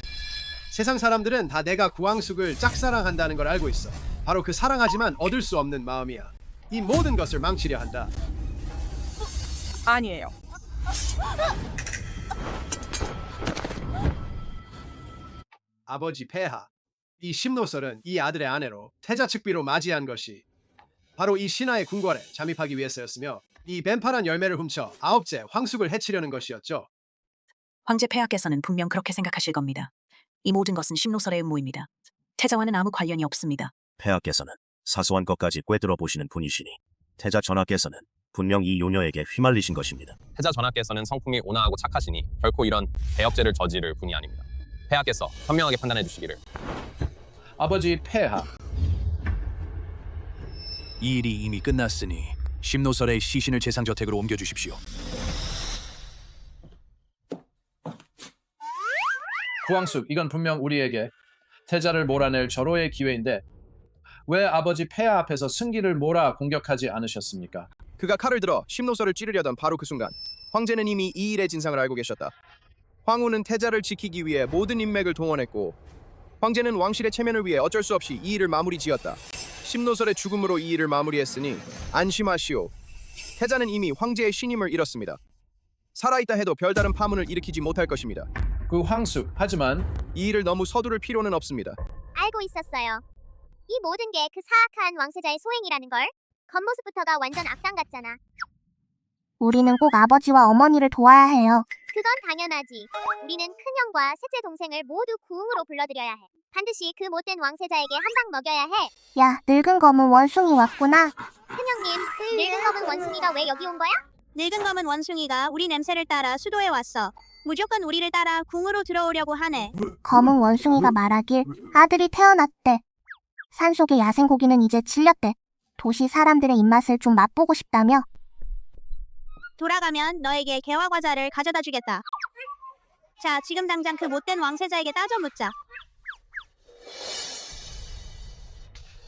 세상 사람들은 다 내가 구왕숙을 짝사랑한다는 걸 알고 있어. 바로 그 사랑하지만 얻을 수 없는 마음이야. 이 모든 것을 망치려 한다. 아니에요. 아버지 폐하, 이 심노설은 이 아들의 아내로 태자 측비로 맞이한 것이 바로 이 신하의 궁궐에 잠입하기 위해서였으며 이 뱀파란 열매를 훔쳐 9째 황숙을 해치려는 것이었죠. 황제 폐하께서는 분명 그렇게 생각하실 겁니다. 이 모든 것은 심노설의 음모입니다. 태자와는 아무 관련이 없습니다. 폐하께서는 사소한 것까지 꿰뚫어 보시는 분이시니 태자 전하께서는 분명 이 요녀에게 휘말리신 것입니다. 태자 전하께서는 성품이 온화하고 착하시니 결코 이런 대역죄를 저지를 분이 아닙니다. 폐하께서 현명하게 판단해 주시기를. 아버지 폐하. 이 일이 이미 끝났으니 심노설의 시신을 재상저택으로 옮겨주십시오. 구왕숙, 이건 분명 우리에게 태자를 몰아낼 절호의 기회인데 왜 아버지 폐하 앞에서 승기를 몰아 공격하지 않으셨습니까? 그가 칼을 들어 심노설을 찌르려던 바로 그 순간 황제는 이미 이 일의 진상을 알고 계셨다. 황후는 태자를 지키기 위해 모든 인맥을 동원했고 황제는 왕실의 체면을 위해 어쩔 수 없이 이 일을 마무리 지었다. 심노설의 죽음으로 이 일을 마무리했으니 안심하시오. 태자는 이미 황제의 신임을 잃었습니다. 살아있다 해도 별다른 파문을 일으키지 못할 것입니다. 그 황숙, 하지만 이 일을 너무 서두를 필요는 없습니다. 알고 있었어요. 이 모든 게 그 사악한 왕세자의 소행이라는 걸. 겉모습부터가 완전 악당 같잖아. 우리는 꼭 아버지와 어머니를 도와야 해요. 그건 당연하지. 우리는 큰형과 셋째 동생을 모두 구웅으로 불러들여야 해. 반드시 그 못된 왕세자에게 한 방 먹여야 해. 야, 늙은 검은 원숭이 왔구나. 큰형님, 늙은 검은 원숭이가 왜 여기 온 거야? 늙은 검은 원숭이가 우리 냄새를 따라 수도에 왔어. 무조건 우리를 따라 궁으로 들어오려고 하네. 검은 원숭이가 말하길 아들이 태어났대. 산속의 야생고기는 이제 질렸대. 도시 사람들의 입맛을 좀 맛보고 싶다며. 돌아가면 너에게 개화 과자를 가져다 주겠다. 자, 지금 당장 그 못된 왕세자에게 따져 묻자.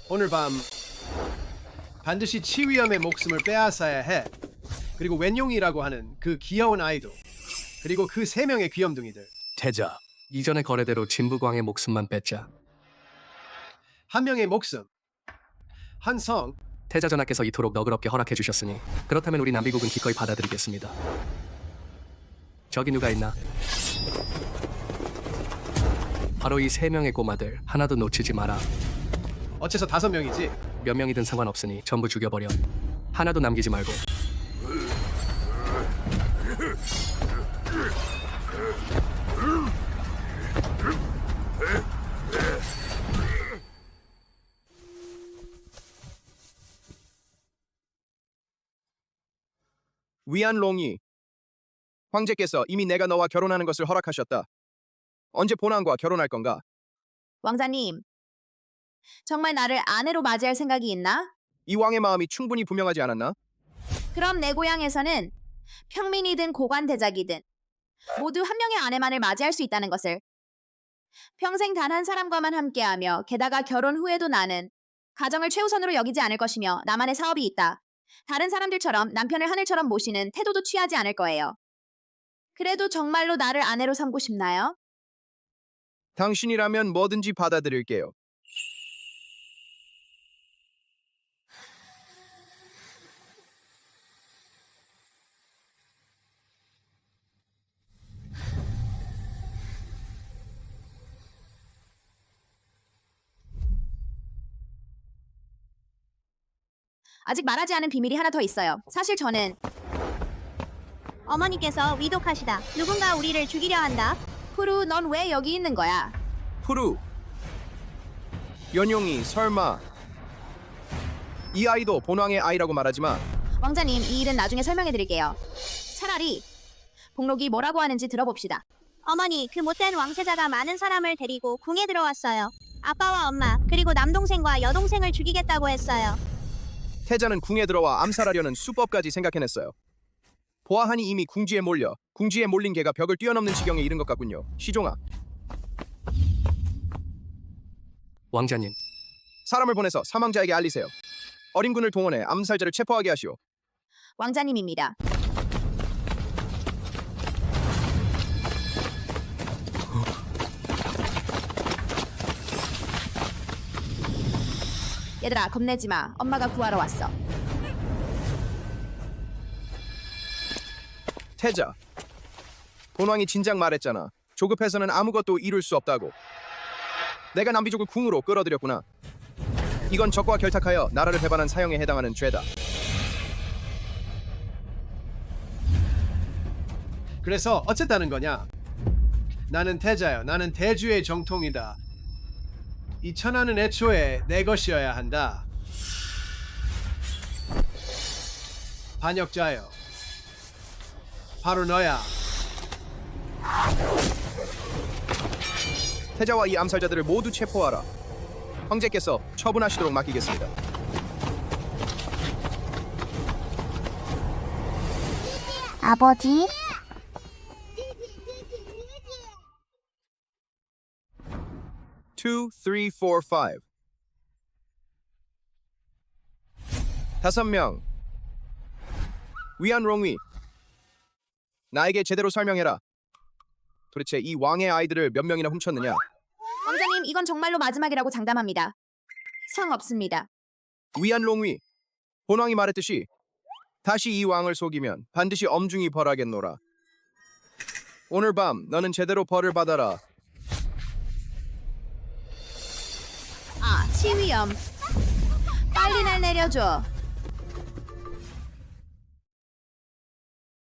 오늘 밤 반드시 치위엄의 목숨을 빼앗아야 해. 그리고 웬용이라고 하는 그 귀여운 아이도 그리고 그 3명의 귀염둥이들. 태자, 이전의 거래대로 진부광의 목숨만 뺐자. 한 명의 목숨, 한 성. 태자 전하께서 이토록 너그럽게 허락해 주셨으니 그렇다면 우리 남비국은 기꺼이 받아들이겠습니다. 저기 누가 있나? 바로 이 3명의 꼬마들 하나도 놓치지 마라. 어째서 5명이지? 몇 명이든 상관없으니 전부 죽여버려. 하나도 남기지 말고. 위안롱이, 황제께서 이미 내가 너와 결혼하는 것을 허락하셨다. 언제 본왕과 결혼할 건가? 왕자님, 정말 나를 아내로 맞이할 생각이 있나? 이 왕의 마음이 충분히 분명하지 않았나? 그럼 내 고향에서는 평민이든 고관대작이든 모두 한 명의 아내만을 맞이할 수 있다는 것을. 평생 단 한 사람과만 함께하며 게다가 결혼 후에도 나는 가정을 최우선으로 여기지 않을 것이며 나만의 사업이 있다. 다른 사람들처럼 남편을 하늘처럼 모시는 태도도 취하지 않을 거예요. 그래도 정말로 나를 아내로 삼고 싶나요? 당신이라면 뭐든지 받아들일게요. 아직 말하지 않은 비밀이 하나 더 있어요. 사실 저는 어머니께서 위독하시다. 누군가 우리를 죽이려 한다. 푸루, 넌 왜 여기 있는 거야? 푸루, 연용이 설마 이 아이도 본왕의 아이라고 말하지 마. 왕자님, 이 일은 나중에 설명해드릴게요. 차라리 복록이 뭐라고 하는지 들어봅시다. 어머니, 그 못된 왕세자가 많은 사람을 데리고 궁에 들어왔어요. 아빠와 엄마, 그리고 남동생과 여동생을 죽이겠다고 했어요. 태자는 궁에 들어와 암살하려는 수법까지 생각해냈어요. 보아하니 이미 궁지에 몰린 개가 벽을 뛰어넘는 지경에 이른 것 같군요. 시종아, 왕자님, 사람을 보내서 사망자에게 알리세요. 어린 군을 동원해 암살자를 체포하게 하시오. 왕자님입니다. 얘들아, 겁내지 마. 엄마가 구하러 왔어. 태자, 본왕이 진작 말했잖아. 조급해서는 아무것도 이룰 수 없다고. 내가 남비족을 궁으로 끌어들였구나. 이건 적과 결탁하여 나라를 배반한 사형에 해당하는 죄다. 그래서 어쨌다는 거냐? 나는 태자요. 나는 대주의 정통이다. 이 천하는 애초에 내 것이어야 한다. 반역자요. 바로 너야. 태자와 이 암살자들을 모두 체포하라. 황제께서 처분하시도록 맡기겠습니다. 아버지, 2, 3, 4, 5. 5명. 위안롱위, 나에게 제대로 설명해라. 도대체 이 왕의 아이들을 몇 명이나 훔쳤느냐? 왕자님, 이건 정말로 마지막이라고 장담합니다. 성 없습니다. 위안롱위, 본왕이 말했듯이 다시 이 왕을 속이면 반드시 엄중히 벌하겠노라. 오늘 밤 너는 제대로 벌을 받아라. 아, 치위엄. 빨리 날 내려줘.